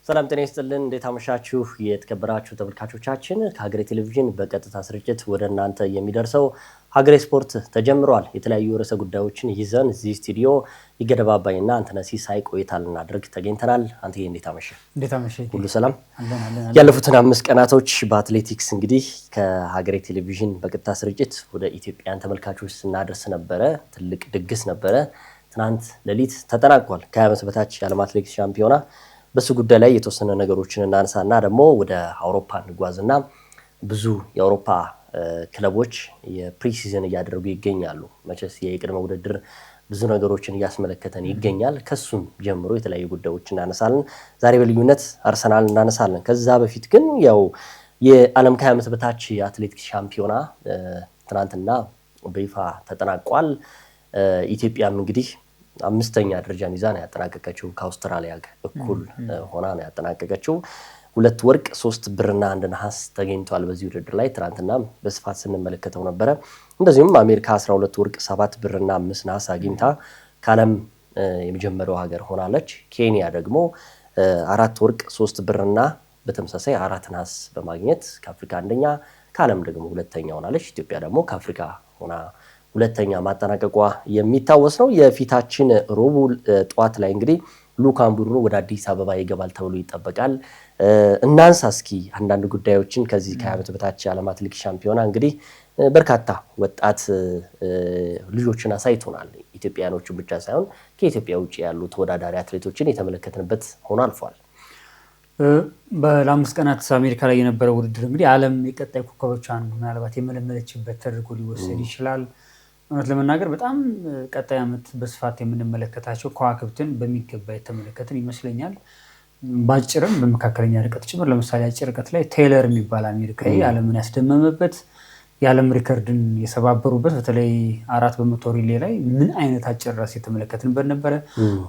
ሰላም ጤና ይስጥልን እንዴት አመሻችሁ የተከበራችሁ ተመልካቾቻችን ከሀገሬ ቴሌቪዥን በቀጥታ ስርጭት ወደ እናንተ የሚደርሰው ሀገሬ ስፖርት ተጀምሯል። የተለያዩ ርዕሰ ጉዳዮችን ይዘን እዚህ ስቱዲዮ ይገደባባይና አንተነህ ሲሳይ ቆይታ ልናደርግ ተገኝተናል። አንተዬ እንዴት አመሸህ? እንዴት አመሸህ? ሁሉ ሰላም? ያለፉትን 5 ቀናቶች በአትሌቲክስ እንግዲህ ከሀገሬ ቴሌቪዥን በቀጥታ ስርጭት ወደ ኢትዮጵያን ተመልካቾች ስናደርስ ነበረ። ትልቅ ድግስ ነበረ። ትናንት ሌሊት ተጠናቋል። ከ20 ዓመት በታች የዓለም አትሌቲክስ ሻምፒዮና በሱ ጉዳይ ላይ የተወሰነ ነገሮችን እናንሳና ደግሞ ወደ አውሮፓ እንጓዝና ብዙ የአውሮፓ ክለቦች የፕሪሲዝን እያደረጉ ይገኛሉ። መቼስ የቅድመ ውድድር ብዙ ነገሮችን እያስመለከተን ይገኛል። ከሱም ጀምሮ የተለያዩ ጉዳዮችን እናነሳለን። ዛሬ በልዩነት አርሰናል እናነሳለን። ከዛ በፊት ግን ያው የዓለም ከ20 ዓመት በታች የአትሌቲክስ ሻምፒዮና ትናንትና በይፋ ተጠናቋል። ኢትዮጵያም እንግዲህ 5ኛ ደረጃን ይዛ ነው ያጠናቀቀችው። ከአውስትራሊያ ጋር እኩል ሆና ነው ያጠናቀቀችው። 2 ወርቅ 3 ብርና 1 ነሐስ ተገኝቷል በዚህ ውድድር ላይ ትናንትና በስፋት ስንመለከተው ነበረ። እንደዚሁም አሜሪካ 12 ወርቅ 7 ብርና 5 ነሐስ አግኝታ ከዓለም የመጀመሪያው ሀገር ሆናለች። ኬንያ ደግሞ 4 ወርቅ 3 ብርና በተመሳሳይ 4 ነሐስ በማግኘት ከአፍሪካ አንደኛ ከዓለም ደግሞ ሁለተኛ ሆናለች። ኢትዮጵያ ደግሞ ከአፍሪካ ሆና ሁለተኛ ማጠናቀቋ የሚታወስ ነው። የፊታችን ረቡዕ ጠዋት ላይ እንግዲህ ልዑካን ቡድኑ ወደ አዲስ አበባ ይገባል ተብሎ ይጠበቃል። እናንሳ እስኪ አንዳንድ ጉዳዮችን ከዚህ ከ20 ዓመት በታች የዓለም አትሌቲክስ ሻምፒዮና እንግዲህ በርካታ ወጣት ልጆችን አሳይቶናል። ኢትዮጵያኖቹን ብቻ ሳይሆን ከኢትዮጵያ ውጭ ያሉ ተወዳዳሪ አትሌቶችን የተመለከትንበት ሆኖ አልፏል። በ5 ቀናት አሜሪካ ላይ የነበረው ውድድር እንግዲህ ዓለም የቀጣይ ኮከቦቿን ምናልባት የመለመለችበት ተደርጎ ሊወሰድ ይችላል። እውነት ለመናገር በጣም ቀጣይ ዓመት በስፋት የምንመለከታቸው ከዋክብትን በሚገባ የተመለከትን ይመስለኛል። በአጭርም በመካከለኛ ርቀት ጭምር ለምሳሌ አጭር ርቀት ላይ ቴይለር የሚባል አሜሪካዊ ዓለምን ያስደመመበት የዓለም ሪከርድን የሰባበሩበት በተለይ 400 ሪሌ ላይ ምን አይነት አጭር ራስ የተመለከትንበት ነበረ።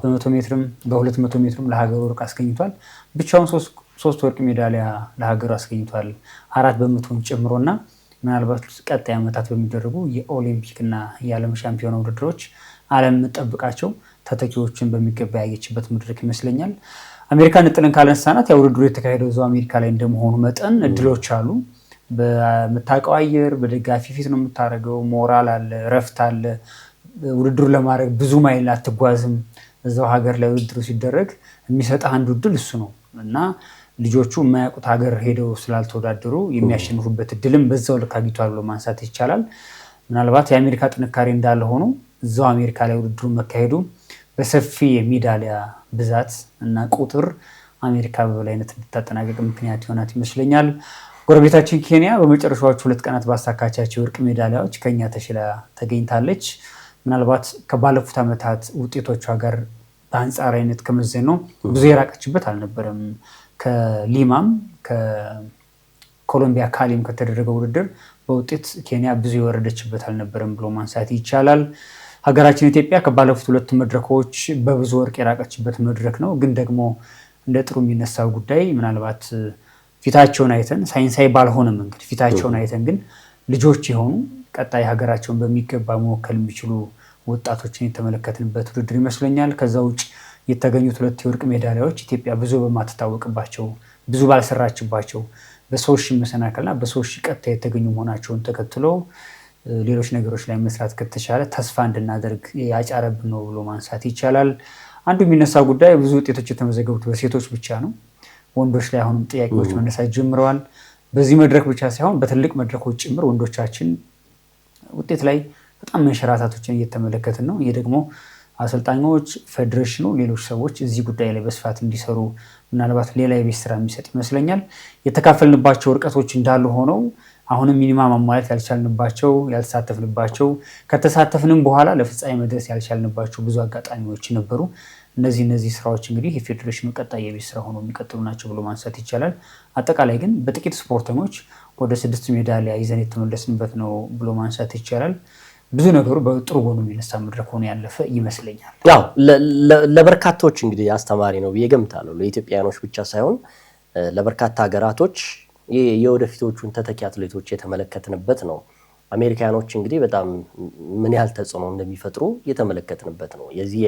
በ100 ሜትርም በ200 ሜትርም ለሀገሩ ወርቅ አስገኝቷል። ብቻውን 3 ወርቅ ሜዳሊያ ለሀገሩ አስገኝቷል 4 በመቶን ጨምሮና ምናልባት ቀጣይ ዓመታት በሚደረጉ የኦሊምፒክ እና የዓለም ሻምፒዮና ውድድሮች ዓለም የምጠብቃቸው ተተኪዎችን በሚገባ ያየችበት መድረክ ይመስለኛል። አሜሪካን ጥለን ካለንሳናት ያ ውድድሩ የተካሄደው እዛው አሜሪካ ላይ እንደመሆኑ መጠን እድሎች አሉ። በምታውቀው አየር በደጋፊ ፊት ነው የምታደርገው። ሞራል አለ፣ ረፍት አለ። ውድድሩ ለማድረግ ብዙ ማይል አትጓዝም። እዛው ሀገር ላይ ውድድሩ ሲደረግ የሚሰጥህ አንዱ እድል እሱ ነው እና ልጆቹ የማያውቁት ሀገር ሄደው ስላልተወዳደሩ የሚያሸንፉበት እድልም በዛው ልክ አግኝቷል ብሎ ማንሳት ይቻላል። ምናልባት የአሜሪካ ጥንካሬ እንዳለ ሆኖ እዛው አሜሪካ ላይ ውድድሩ መካሄዱ በሰፊ የሜዳሊያ ብዛት እና ቁጥር አሜሪካ በበላይነት እንድታጠናቀቅ ምክንያት ይሆናት ይመስለኛል። ጎረቤታችን ኬንያ በመጨረሻዎቹ 2 ቀናት ባሳካቻቸው የወርቅ ሜዳሊያዎች ከኛ ተሽላ ተገኝታለች። ምናልባት ከባለፉት ዓመታት ውጤቶቿ ጋር በአንጻራዊነት ከመዘን ነው ብዙ የራቀችበት አልነበረም። ከሊማም ከኮሎምቢያ ካሊም ከተደረገው ውድድር በውጤት ኬንያ ብዙ የወረደችበት አልነበረም ብሎ ማንሳት ይቻላል። ሀገራችን ኢትዮጵያ ከባለፉት 2 መድረኮች በብዙ ወርቅ የራቀችበት መድረክ ነው። ግን ደግሞ እንደ ጥሩ የሚነሳው ጉዳይ ምናልባት ፊታቸውን አይተን ሳይንሳዊ ባልሆነ መንገድ ፊታቸውን አይተን ግን ልጆች የሆኑ ቀጣይ ሀገራቸውን በሚገባ መወከል የሚችሉ ወጣቶችን የተመለከትንበት ውድድር ይመስለኛል። ከዛ ውጭ የተገኙት 2 የወርቅ ሜዳሊያዎች ኢትዮጵያ ብዙ በማትታወቅባቸው ብዙ ባልሰራችባቸው በ3000 መሰናክልና በ3000 ቀጥታ የተገኙ መሆናቸውን ተከትሎ ሌሎች ነገሮች ላይ መስራት ከተቻለ ተስፋ እንድናደርግ ያጫረብን ነው ብሎ ማንሳት ይቻላል። አንዱ የሚነሳ ጉዳይ ብዙ ውጤቶች የተመዘገቡት በሴቶች ብቻ ነው። ወንዶች ላይ አሁንም ጥያቄዎች መነሳት ጀምረዋል። በዚህ መድረክ ብቻ ሳይሆን በትልቅ መድረኮች ጭምር ወንዶቻችን ውጤት ላይ በጣም መንሸራታቶችን እየተመለከትን ነው። ይህ ደግሞ አሰልጣኞች፣ ፌዴሬሽኑ፣ ሌሎች ሰዎች እዚህ ጉዳይ ላይ በስፋት እንዲሰሩ ምናልባት ሌላ የቤት ስራ የሚሰጥ ይመስለኛል። የተካፈልንባቸው ርቀቶች እንዳሉ ሆነው አሁንም ሚኒማም ማሟላት ያልቻልንባቸው ያልተሳተፍንባቸው ከተሳተፍንም በኋላ ለፍጻሜ መድረስ ያልቻልንባቸው ብዙ አጋጣሚዎች ነበሩ። እነዚህ ስራዎች እንግዲህ የፌዴሬሽኑ ቀጣይ የቤት ስራ ሆኖ የሚቀጥሉ ናቸው ብሎ ማንሳት ይቻላል። አጠቃላይ ግን በጥቂት ስፖርተኞች ወደ 6 ሜዳሊያ ይዘን የተመለስንበት ነው ብሎ ማንሳት ይቻላል። ብዙ ነገሩ በጥሩ ጎኑ የሚነሳ መድረክ ሆኖ ያለፈ ይመስለኛል። ያው ለበርካቶች እንግዲህ አስተማሪ ነው ብዬ ገምታለሁ። ለኢትዮጵያኖች ብቻ ሳይሆን ለበርካታ ሀገራቶች የወደፊቶቹን ተተኪ አትሌቶች የተመለከትንበት ነው። አሜሪካኖች እንግዲህ በጣም ምን ያህል ተጽዕኖ እንደሚፈጥሩ የተመለከትንበት ነው። የዚህ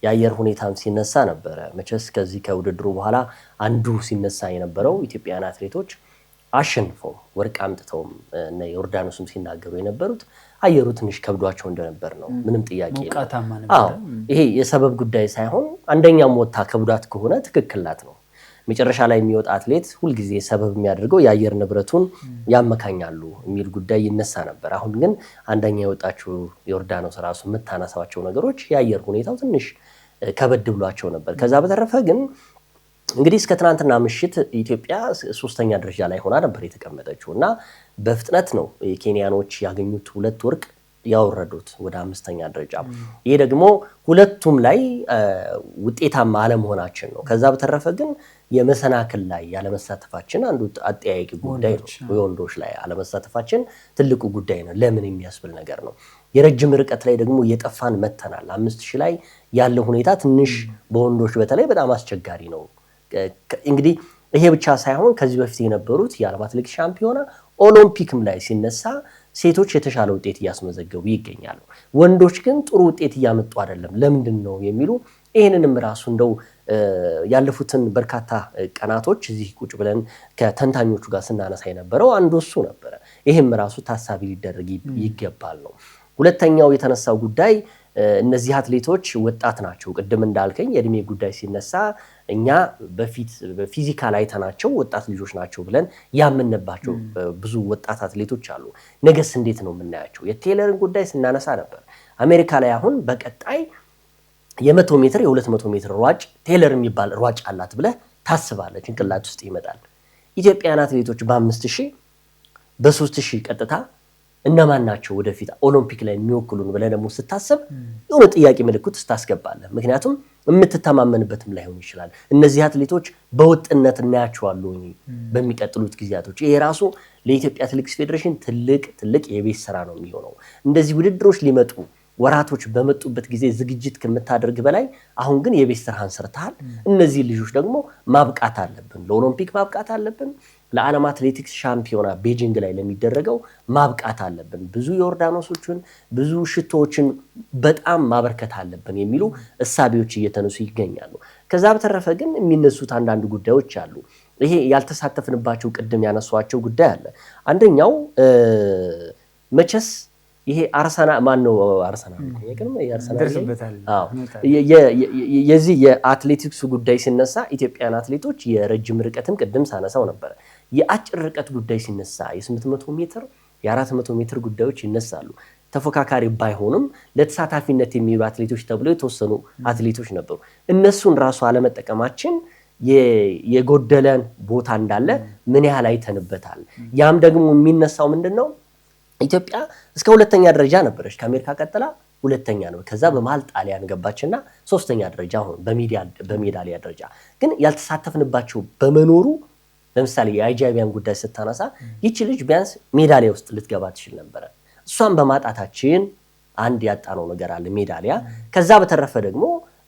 የአየር ሁኔታም ሲነሳ ነበረ። መቼስ ከዚህ ከውድድሩ በኋላ አንዱ ሲነሳ የነበረው ኢትዮጵያውያን አትሌቶች አሸንፈው ወርቅ አምጥተውም እና ዮርዳኖስም ሲናገሩ የነበሩት አየሩ ትንሽ ከብዷቸው እንደነበር ነው። ምንም ጥያቄ የለም። ይሄ የሰበብ ጉዳይ ሳይሆን አንደኛም ወጣ ከብዷት ከሆነ ትክክል ናት ነው። መጨረሻ ላይ የሚወጣ አትሌት ሁልጊዜ ሰበብ የሚያደርገው የአየር ንብረቱን ያመካኛሉ የሚል ጉዳይ ይነሳ ነበር። አሁን ግን አንደኛ የወጣችው ዮርዳኖስ ራሱ የምታነሳቸው ነገሮች የአየር ሁኔታው ትንሽ ከበድ ብሏቸው ነበር። ከዛ በተረፈ ግን እንግዲህ እስከ ትናንትና ምሽት ኢትዮጵያ 3ኛ ደረጃ ላይ ሆና ነበር የተቀመጠችው እና በፍጥነት ነው የኬንያኖች ያገኙት 2 ወርቅ ያወረዱት ወደ 5ኛ ደረጃ። ይሄ ደግሞ ሁለቱም ላይ ውጤታማ አለመሆናችን ነው። ከዛ በተረፈ ግን የመሰናክል ላይ ያለመሳተፋችን አንዱ አጠያያቂ ጉዳይ ነው። የወንዶች ላይ አለመሳተፋችን ትልቁ ጉዳይ ነው። ለምን የሚያስብል ነገር ነው። የረጅም ርቀት ላይ ደግሞ እየጠፋን መተናል። 5000 ላይ ያለው ሁኔታ ትንሽ በወንዶች በተለይ በጣም አስቸጋሪ ነው። እንግዲህ ይሄ ብቻ ሳይሆን ከዚህ በፊት የነበሩት የዓለም አትሌቲክስ ሻምፒዮና ኦሎምፒክም ላይ ሲነሳ ሴቶች የተሻለ ውጤት እያስመዘገቡ ይገኛሉ። ወንዶች ግን ጥሩ ውጤት እያመጡ አይደለም። ለምንድን ነው የሚሉ ይህንንም ራሱ እንደው ያለፉትን በርካታ ቀናቶች እዚህ ቁጭ ብለን ከተንታኞቹ ጋር ስናነሳ የነበረው አንዱ እሱ ነበረ። ይህም ራሱ ታሳቢ ሊደረግ ይገባል ነው። ሁለተኛው የተነሳው ጉዳይ እነዚህ አትሌቶች ወጣት ናቸው። ቅድም እንዳልከኝ የእድሜ ጉዳይ ሲነሳ እኛ በፊት በፊዚካል አይተናቸው ወጣት ልጆች ናቸው ብለን ያምንባቸው ብዙ ወጣት አትሌቶች አሉ። ነገስ እንዴት ነው የምናያቸው? የቴይለርን ጉዳይ ስናነሳ ነበር። አሜሪካ ላይ አሁን በቀጣይ የ100 ሜትር የ200 ሜትር ሯጭ ቴይለር የሚባል ሯጭ አላት ብለህ ታስባለህ፣ ጭንቅላት ውስጥ ይመጣል። ኢትዮጵያን አትሌቶች በ5000 በ3000 ቀጥታ እነማን ናቸው ወደፊት ኦሎምፒክ ላይ የሚወክሉን ብለህ ደግሞ ስታስብ የሆነ ጥያቄ ምልክት ስታስገባለህ። ምክንያቱም የምትተማመንበትም ላይሆን ይችላል። እነዚህ አትሌቶች በወጥነት እናያቸዋለን በሚቀጥሉት ጊዜያቶች። ይሄ ራሱ ለኢትዮጵያ አትሌቲክስ ፌዴሬሽን ትልቅ የቤት ስራ ነው የሚሆነው። እንደዚህ ውድድሮች ሊመጡ ወራቶች በመጡበት ጊዜ ዝግጅት ከምታደርግ በላይ አሁን ግን የቤት ስራህን ሰርተሃል። እነዚህ ልጆች ደግሞ ማብቃት አለብን፣ ለኦሎምፒክ ማብቃት አለብን፣ ለዓለም አትሌቲክስ ሻምፒዮና ቤጂንግ ላይ ለሚደረገው ማብቃት አለብን፣ ብዙ ዮርዳኖሶችን ብዙ ሽቶዎችን በጣም ማበርከት አለብን የሚሉ እሳቤዎች እየተነሱ ይገኛሉ። ከዛ በተረፈ ግን የሚነሱት አንዳንድ ጉዳዮች አሉ። ይሄ ያልተሳተፍንባቸው ቅድም ያነሷቸው ጉዳይ አለ። አንደኛው መቼስ ይሄ አርሰናል ማን ነው? አርሰናል የዚህ የአትሌቲክሱ ጉዳይ ሲነሳ ኢትዮጵያን አትሌቶች የረጅም ርቀትን ቅድም ሳነሳው ነበር። የአጭር ርቀት ጉዳይ ሲነሳ የ800 ሜትር የ400 ሜትር ጉዳዮች ይነሳሉ። ተፎካካሪ ባይሆንም ለተሳታፊነት የሚሉ አትሌቶች ተብለው የተወሰኑ አትሌቶች ነበሩ። እነሱን ራሱ አለመጠቀማችን የጎደለን ቦታ እንዳለ ምን ያህል አይተንበታል። ያም ደግሞ የሚነሳው ምንድነው? ኢትዮጵያ እስከ 2ኛ ደረጃ ነበረች። ከአሜሪካ ቀጥላ 2ኛ ነው። ከዛ በመሃል ጣሊያን ገባችና 3ኛ ደረጃ ሆነ በሜዳሊያ ደረጃ። ግን ያልተሳተፍንባቸው በመኖሩ ለምሳሌ የአይጃቢያን ጉዳይ ስታነሳ ይቺ ልጅ ቢያንስ ሜዳሊያ ውስጥ ልትገባ ትችል ነበረ። እሷን በማጣታችን አንድ ያጣነው ነገር አለ፣ ሜዳሊያ። ከዛ በተረፈ ደግሞ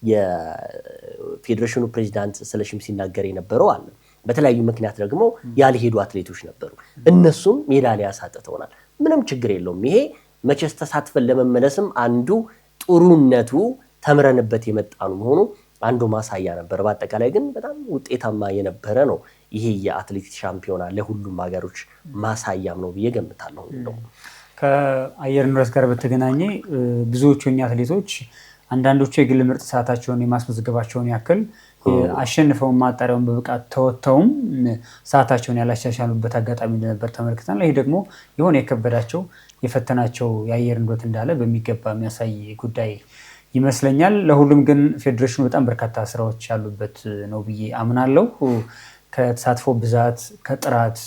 የፌዴሬሽኑ ፕሬዚዳንት ስለሽም ሲናገር የነበረው አለ። በተለያዩ ምክንያት ደግሞ ያልሄዱ አትሌቶች ነበሩ። እነሱም ሜዳሊያ ሳጥተውናል። ምንም ችግር የለውም። ይሄ መቼስ ተሳትፈን ለመመለስም አንዱ ጥሩነቱ ተምረንበት የመጣኑ መሆኑ አንዱ ማሳያ ነበር። በአጠቃላይ ግን በጣም ውጤታማ የነበረ ነው። ይሄ የአትሌቲክስ ሻምፒዮና ለሁሉም ሀገሮች ማሳያም ነው ብዬ ገምታለሁ። ከአየር ንብረት ጋር በተገናኘ ብዙዎቹ የኛ አትሌቶች አንዳንዶቹ የግል ምርጥ ሰዓታቸውን የማስመዝገባቸውን ያክል አሸንፈው ማጣሪያውን በብቃት ተወጥተውም ሰዓታቸውን ያላሻሻሉበት አጋጣሚ እንደነበር ተመልክተናል። ይሄ ደግሞ የሆነ የከበዳቸው የፈተናቸው የአየር ንብረት እንዳለ በሚገባ የሚያሳይ ጉዳይ ይመስለኛል። ለሁሉም ግን ፌዴሬሽኑ በጣም በርካታ ስራዎች ያሉበት ነው ብዬ አምናለሁ። ከተሳትፎ ብዛት፣ ከጥራት፣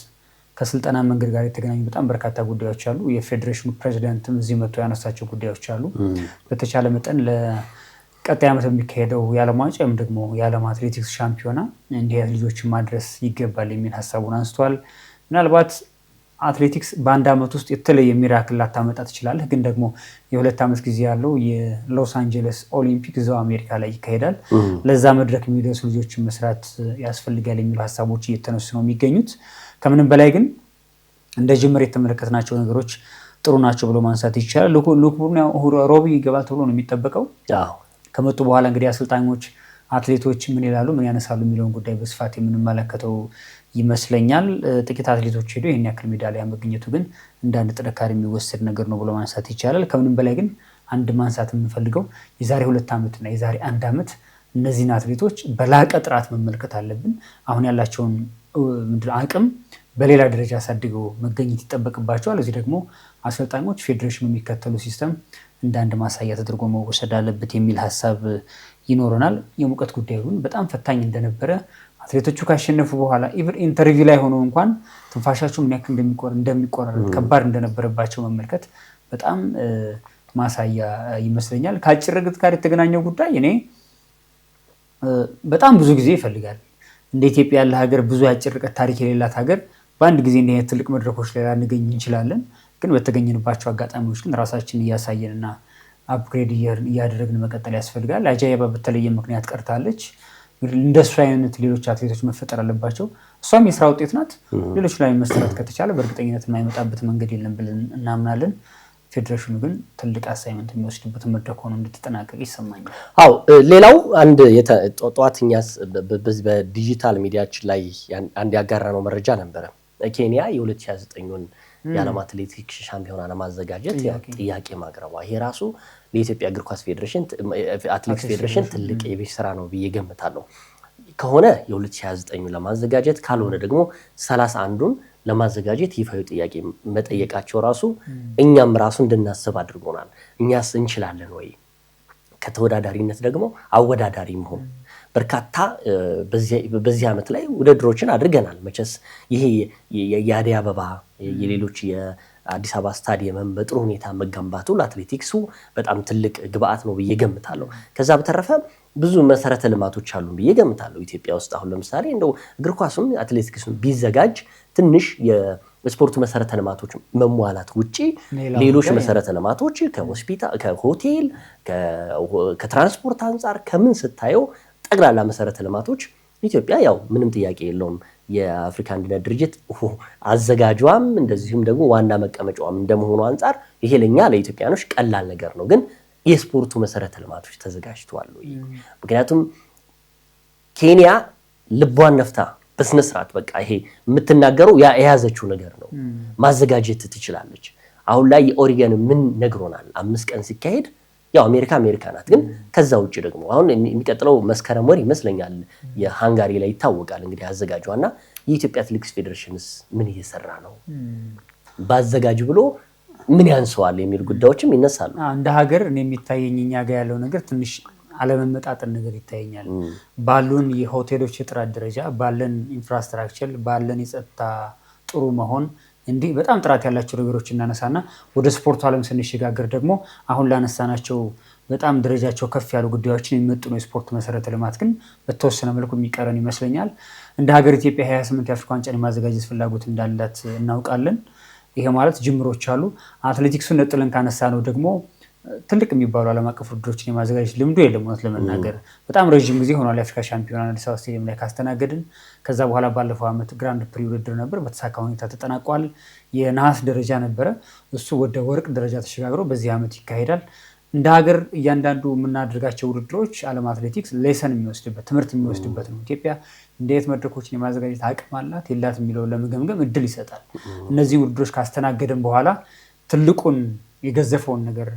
ከስልጠና መንገድ ጋር የተገናኙ በጣም በርካታ ጉዳዮች አሉ። የፌዴሬሽኑ ፕሬዚዳንትም እዚህ መጥቶ ያነሳቸው ጉዳዮች አሉ። በተቻለ መጠን ለቀጣይ ዓመት የሚካሄደው የዓለም ዋንጫ ወይም ደግሞ የዓለም አትሌቲክስ ሻምፒዮና እንዲህ አይነት ልጆችን ማድረስ ይገባል የሚል ሀሳቡን አንስቷል። ምናልባት አትሌቲክስ በአንድ ዓመት ውስጥ የተለየ ሚራክል ላታመጣ ትችላለህ፣ ግን ደግሞ የ2 ዓመት ጊዜ ያለው የሎስ አንጀለስ ኦሊምፒክ እዛው አሜሪካ ላይ ይካሄዳል። ለዛ መድረክ የሚደርሱ ልጆችን መስራት ያስፈልጋል የሚሉ ሀሳቦች እየተነሱ ነው የሚገኙት። ከምንም በላይ ግን እንደ ጅምር የተመለከትናቸው ነገሮች ጥሩ ናቸው ብሎ ማንሳት ይቻላል። ሮቢ ይገባል ተብሎ ነው የሚጠበቀው። ከመጡ በኋላ እንግዲህ አሰልጣኞች አትሌቶች ምን ይላሉ ምን ያነሳሉ የሚለውን ጉዳይ በስፋት የምንመለከተው ይመስለኛል። ጥቂት አትሌቶች ሄዱ ይህን ያክል ሜዳሊያ መገኘቱ ግን እንደ አንድ ጥንካሬ የሚወሰድ ነገር ነው ብሎ ማንሳት ይቻላል። ከምንም በላይ ግን አንድ ማንሳት የምንፈልገው የዛሬ 2 ዓመትና የዛሬ 1 ዓመት እነዚህን አትሌቶች በላቀ ጥራት መመልከት አለብን። አሁን ያላቸውን አቅም በሌላ ደረጃ አሳድገው መገኘት ይጠበቅባቸዋል። እዚህ ደግሞ አሰልጣኞች ፌዴሬሽኑ የሚከተሉ ሲስተም እንደ አንድ ማሳያ ተደርጎ መወሰድ አለበት የሚል ሀሳብ ይኖረናል። የሙቀት ጉዳዩ ግን በጣም ፈታኝ እንደነበረ አትሌቶቹ ካሸነፉ በኋላ ኢቨን ኢንተርቪው ላይ ሆነው እንኳን ትንፋሻቸው ምን ያክል እንደሚቆራረጥ ከባድ እንደነበረባቸው መመልከት በጣም ማሳያ ይመስለኛል። ከአጭር ርቀት ጋር የተገናኘው ጉዳይ እኔ በጣም ብዙ ጊዜ ይፈልጋል። እንደ ኢትዮጵያ ያለ ሀገር ብዙ የአጭር ርቀት ታሪክ የሌላት ሀገር በአንድ ጊዜ እንዲህ አይነት ትልቅ መድረኮች ላይ ላንገኝ እንችላለን። ግን በተገኘንባቸው አጋጣሚዎች ግን ራሳችን እያሳየንና አፕግሬድ እያደረግን መቀጠል ያስፈልጋል። አጃይባ በተለየ ምክንያት ቀርታለች። እንደሱ አይነት ሌሎች አትሌቶች መፈጠር አለባቸው። እሷም የስራ ውጤት ናት። ሌሎች ላይ መሰራት ከተቻለ በእርግጠኝነት የማይመጣበት መንገድ የለም ብለን እናምናለን። ፌዴሬሽኑ ግን ትልቅ አሳይመንት የሚወስድበት መድረክ ሆኖ እንድትጠናቀቅ ይሰማኛል። አዎ ሌላው አንድ ጠዋትኛ በዲጂታል ሚዲያችን ላይ አንድ ያጋራነው መረጃ ነበረ። ኬንያ የ2029ን የዓለም አትሌቲክስ ሻምፒዮና ለማዘጋጀት ጥያቄ ማቅረቧ ይሄ ራሱ ለኢትዮጵያ እግር ኳስ ፌዴሬሽን አትሌቲክስ ፌዴሬሽን ትልቅ የቤት ስራ ነው ብዬ ገምታለሁ። ከሆነ የ2029ን ለማዘጋጀት ካልሆነ ደግሞ 31ን ለማዘጋጀት ይፋዊ ጥያቄ መጠየቃቸው ራሱ እኛም ራሱ እንድናስብ አድርጎናል። እኛስ እንችላለን ወይ? ከተወዳዳሪነት ደግሞ አወዳዳሪ መሆን በርካታ በዚህ ዓመት ላይ ውድድሮችን አድርገናል። መቼስ ይሄ የአዲስ አበባ የሌሎች የአዲስ አበባ ስታዲየም በጥሩ ሁኔታ መገንባቱ ለአትሌቲክሱ በጣም ትልቅ ግብአት ነው ብዬ ገምታለሁ። ከዛ በተረፈ ብዙ መሰረተ ልማቶች አሉ ብዬ ገምታለሁ ኢትዮጵያ ውስጥ። አሁን ለምሳሌ እንደው እግር ኳሱም አትሌቲክሱም ቢዘጋጅ ትንሽ የስፖርቱ መሰረተ ልማቶች መሟላት ውጪ ሌሎች መሰረተ ልማቶች ከሆስፒታል፣ ከሆቴል፣ ከትራንስፖርት አንጻር ከምን ስታየው ጠቅላላ መሰረተ ልማቶች ኢትዮጵያ ያው ምንም ጥያቄ የለውም የአፍሪካ አንድነት ድርጅት አዘጋጇም እንደዚሁም ደግሞ ዋና መቀመጫዋም እንደመሆኑ አንጻር ይሄ ለኛ ለኢትዮጵያኖች ቀላል ነገር ነው። ግን የስፖርቱ መሰረተ ልማቶች ተዘጋጅተዋል ወይ? ምክንያቱም ኬንያ ልቧን ነፍታ በስነ ስርዓት በቃ ይሄ የምትናገረው የያዘችው ነገር ነው ማዘጋጀት ትችላለች። አሁን ላይ የኦሪገን ምን ነግሮናል? 5 ቀን ሲካሄድ ያው አሜሪካ ናት። ግን ከዛ ውጭ ደግሞ አሁን የሚቀጥለው መስከረም ወር ይመስለኛል የሃንጋሪ ላይ ይታወቃል እንግዲህ አዘጋጇና የኢትዮጵያ አትሌቲክስ ፌዴሬሽንስ ምን እየሰራ ነው ባዘጋጅ ብሎ ምን ያንሰዋል የሚሉ ጉዳዮችም ይነሳሉ። እንደ ሀገር እኔ የሚታየኝ እኛ ጋር ያለው ነገር ትንሽ አለመመጣጠን ነገር ይታየኛል። ባሉን የሆቴሎች የጥራት ደረጃ፣ ባለን ኢንፍራስትራክቸር፣ ባለን የጸጥታ ጥሩ መሆን እንዲህ በጣም ጥራት ያላቸው ነገሮች እናነሳና ወደ ስፖርቱ ዓለም ስንሸጋገር ደግሞ አሁን ላነሳናቸው በጣም ደረጃቸው ከፍ ያሉ ጉዳዮችን የሚመጥኑ የስፖርት መሰረተ ልማት ግን በተወሰነ መልኩ የሚቀረን ይመስለኛል። እንደ ሀገር ኢትዮጵያ 28 የአፍሪካ ዋንጫን የማዘጋጀት ፍላጎት እንዳላት እናውቃለን። ይሄ ማለት ጅምሮች አሉ። አትሌቲክሱን ነጥለን ካነሳ ነው ደግሞ ትልቅ የሚባሉ ዓለም አቀፍ ውድድሮችን የማዘጋጀት ልምዱ የለም። እውነት ለመናገር በጣም ረዥም ጊዜ ሆኗል የአፍሪካ ሻምፒዮና አዲስ አበባ ስቴዲየም ላይ ካስተናገድን። ከዛ በኋላ ባለፈው ዓመት ግራንድ ፕሪ ውድድር ነበር፣ በተሳካ ሁኔታ ተጠናቋል። የነሐስ ደረጃ ነበረ፣ እሱ ወደ ወርቅ ደረጃ ተሸጋግሮ በዚህ ዓመት ይካሄዳል። እንደ ሀገር እያንዳንዱ የምናደርጋቸው ውድድሮች ዓለም አትሌቲክስ ሌሰን የሚወስድበት ትምህርት የሚወስድበት ነው። ኢትዮጵያ እንዴት መድረኮችን የማዘጋጀት አቅም አላት የላት የሚለውን ለመገምገም እድል ይሰጣል። እነዚህ ውድድሮች ካስተናገድን በኋላ ትልቁን የገዘፈውን ነገር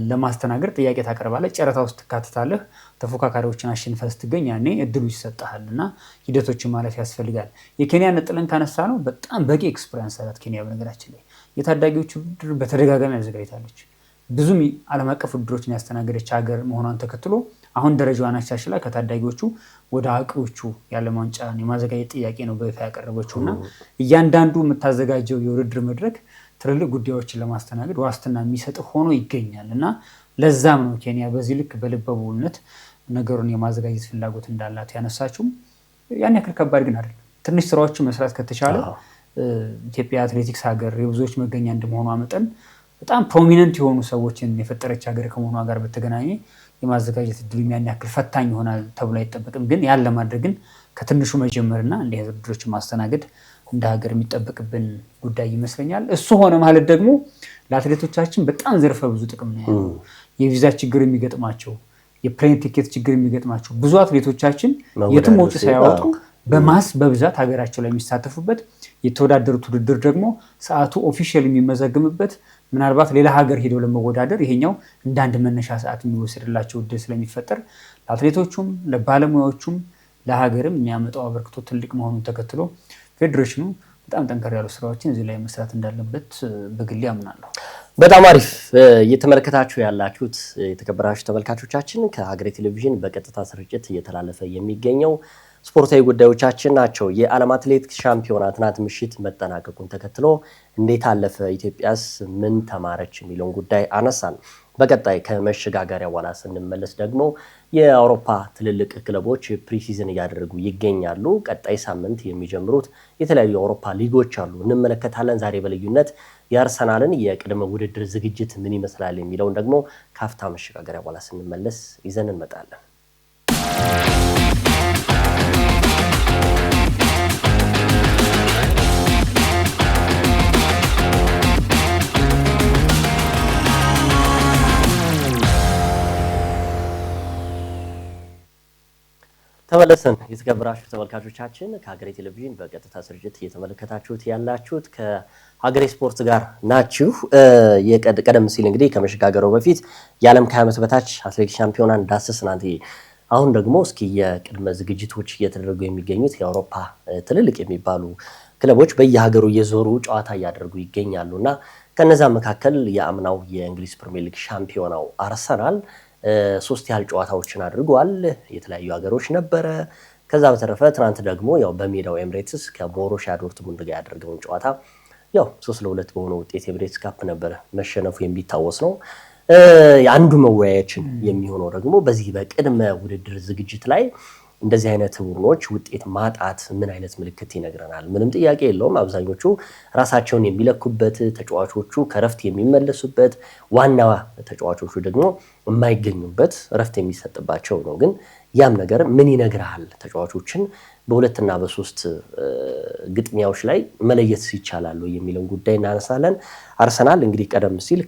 ለማስተናገድ ጥያቄ ታቀርባለህ፣ ጨረታ ውስጥ ትካትታለህ፣ ተፎካካሪዎችን አሸንፈህ ስትገኝ ያኔ እድሉ ይሰጥሃል እና ሂደቶችን ማለፍ ያስፈልጋል። የኬንያ ነጥለን ካነሳ ነው በጣም በቂ ኤክስፔሪንስ አላት ኬንያ። በነገራችን ላይ የታዳጊዎች ውድድር በተደጋጋሚ አዘጋጅታለች። ብዙም ዓለም አቀፍ ውድድሮችን ያስተናገደች ሀገር መሆኗን ተከትሎ አሁን ደረጃዋን አሻሽላ ከታዳጊዎቹ ወደ አዋቂዎቹ የዓለም ዋንጫን የማዘጋጀት ጥያቄ ነው በይፋ ያቀረበችው እና እያንዳንዱ የምታዘጋጀው የውድድር መድረክ ትልልቅ ጉዳዮችን ለማስተናገድ ዋስትና የሚሰጥ ሆኖ ይገኛል እና ለዛም ነው ኬንያ በዚህ ልክ በልበ ሙሉነት ነገሩን የማዘጋጀት ፍላጎት እንዳላት ያነሳችው። ያን ያክል ከባድ ግን አይደለም። ትንሽ ስራዎችን መስራት ከተቻለ ኢትዮጵያ አትሌቲክስ ሀገር የብዙዎች መገኛ እንደመሆኗ መጠን በጣም ፕሮሚነንት የሆኑ ሰዎችን የፈጠረች ሀገር ከመሆኗ ጋር በተገናኘ የማዘጋጀት እድሉ ያን ያክል ፈታኝ ይሆናል ተብሎ አይጠበቅም። ግን ያን ለማድረግ ግን ከትንሹ መጀመርና እንዲህ አይነት ውድድሮችን ማስተናገድ እንደ ሀገር የሚጠበቅብን ጉዳይ ይመስለኛል። እሱ ሆነ ማለት ደግሞ ለአትሌቶቻችን በጣም ዘርፈ ብዙ ጥቅም ነው ያለው። የቪዛ ችግር የሚገጥማቸው የፕሌን ቲኬት ችግር የሚገጥማቸው ብዙ አትሌቶቻችን የትም ወጪ ሳያወጡ በማስ በብዛት ሀገራቸው ላይ የሚሳተፉበት የተወዳደሩት ውድድር ደግሞ ሰዓቱ ኦፊሻል የሚመዘግምበት ምናልባት ሌላ ሀገር ሄደው ለመወዳደር ይሄኛው እንደ አንድ መነሻ ሰዓት የሚወሰድላቸው እድል ስለሚፈጠር ለአትሌቶቹም ለባለሙያዎቹም ለሀገርም የሚያመጣው አበርክቶ ትልቅ መሆኑን ተከትሎ ፌዴሬሽኑ በጣም ጠንከር ያሉ ስራዎችን እዚህ ላይ መስራት እንዳለበት በግሌ አምናለሁ። በጣም አሪፍ እየተመለከታችሁ ያላችሁት የተከበራችሁ ተመልካቾቻችን ከሀገሬ ቴሌቪዥን በቀጥታ ስርጭት እየተላለፈ የሚገኘው ስፖርታዊ ጉዳዮቻችን ናቸው። የዓለም አትሌቲክስ ሻምፒዮና ትናንት ምሽት መጠናቀቁን ተከትሎ እንዴት አለፈ፣ ኢትዮጵያስ ምን ተማረች የሚለውን ጉዳይ አነሳን። በቀጣይ ከመሸጋገሪያ በኋላ ስንመለስ ደግሞ የአውሮፓ ትልልቅ ክለቦች ፕሪሲዝን እያደረጉ ይገኛሉ። ቀጣይ ሳምንት የሚጀምሩት የተለያዩ የአውሮፓ ሊጎች አሉ፣ እንመለከታለን። ዛሬ በልዩነት የአርሰናልን የቅድመ ውድድር ዝግጅት ምን ይመስላል የሚለውን ደግሞ ካፍታ መሸጋገሪያ በኋላ ስንመለስ ይዘን እንመጣለን። ተመለሰን። የተከበራችሁ ተመልካቾቻችን ከሀገሬ ቴሌቪዥን በቀጥታ ስርጭት እየተመለከታችሁት ያላችሁት ከሀገሬ ስፖርት ጋር ናችሁ። ቀደም ሲል እንግዲህ ከመሸጋገረው በፊት የዓለም ከ20 ዓመት በታች አትሌቲክስ ሻምፒዮናን ዳሰስን። አሁን ደግሞ እስኪ የቅድመ ዝግጅቶች እየተደረጉ የሚገኙት የአውሮፓ ትልልቅ የሚባሉ ክለቦች በየሀገሩ እየዞሩ ጨዋታ እያደረጉ ይገኛሉ እና ከነዛ መካከል የአምናው የእንግሊዝ ፕሪሚየር ሊግ ሻምፒዮናው አርሰናል 3 ያህል ጨዋታዎችን አድርጓል። የተለያዩ ሀገሮች ነበረ። ከዛ በተረፈ ትናንት ደግሞ ያው በሜዳው ኤምሬትስ ከቦሩሲያ ዶርትሙንድ ጋር ያደረገውን ጨዋታ ያው 3-2 በሆነ ውጤት ኤምሬትስ ካፕ ነበረ መሸነፉ የሚታወስ ነው። አንዱ መወያያችን የሚሆነው ደግሞ በዚህ በቅድመ ውድድር ዝግጅት ላይ እንደዚህ አይነት ቡድኖች ውጤት ማጣት ምን አይነት ምልክት ይነግረናል? ምንም ጥያቄ የለውም። አብዛኞቹ ራሳቸውን የሚለኩበት፣ ተጫዋቾቹ ከረፍት የሚመለሱበት፣ ዋና ተጫዋቾቹ ደግሞ የማይገኙበት ረፍት የሚሰጥባቸው ነው። ግን ያም ነገር ምን ይነግርሃል? ተጫዋቾችን በ2 እና በ3 ግጥሚያዎች ላይ መለየት ይቻላል የሚለውን ጉዳይ እናነሳለን። አርሰናል እንግዲህ ቀደም ሲል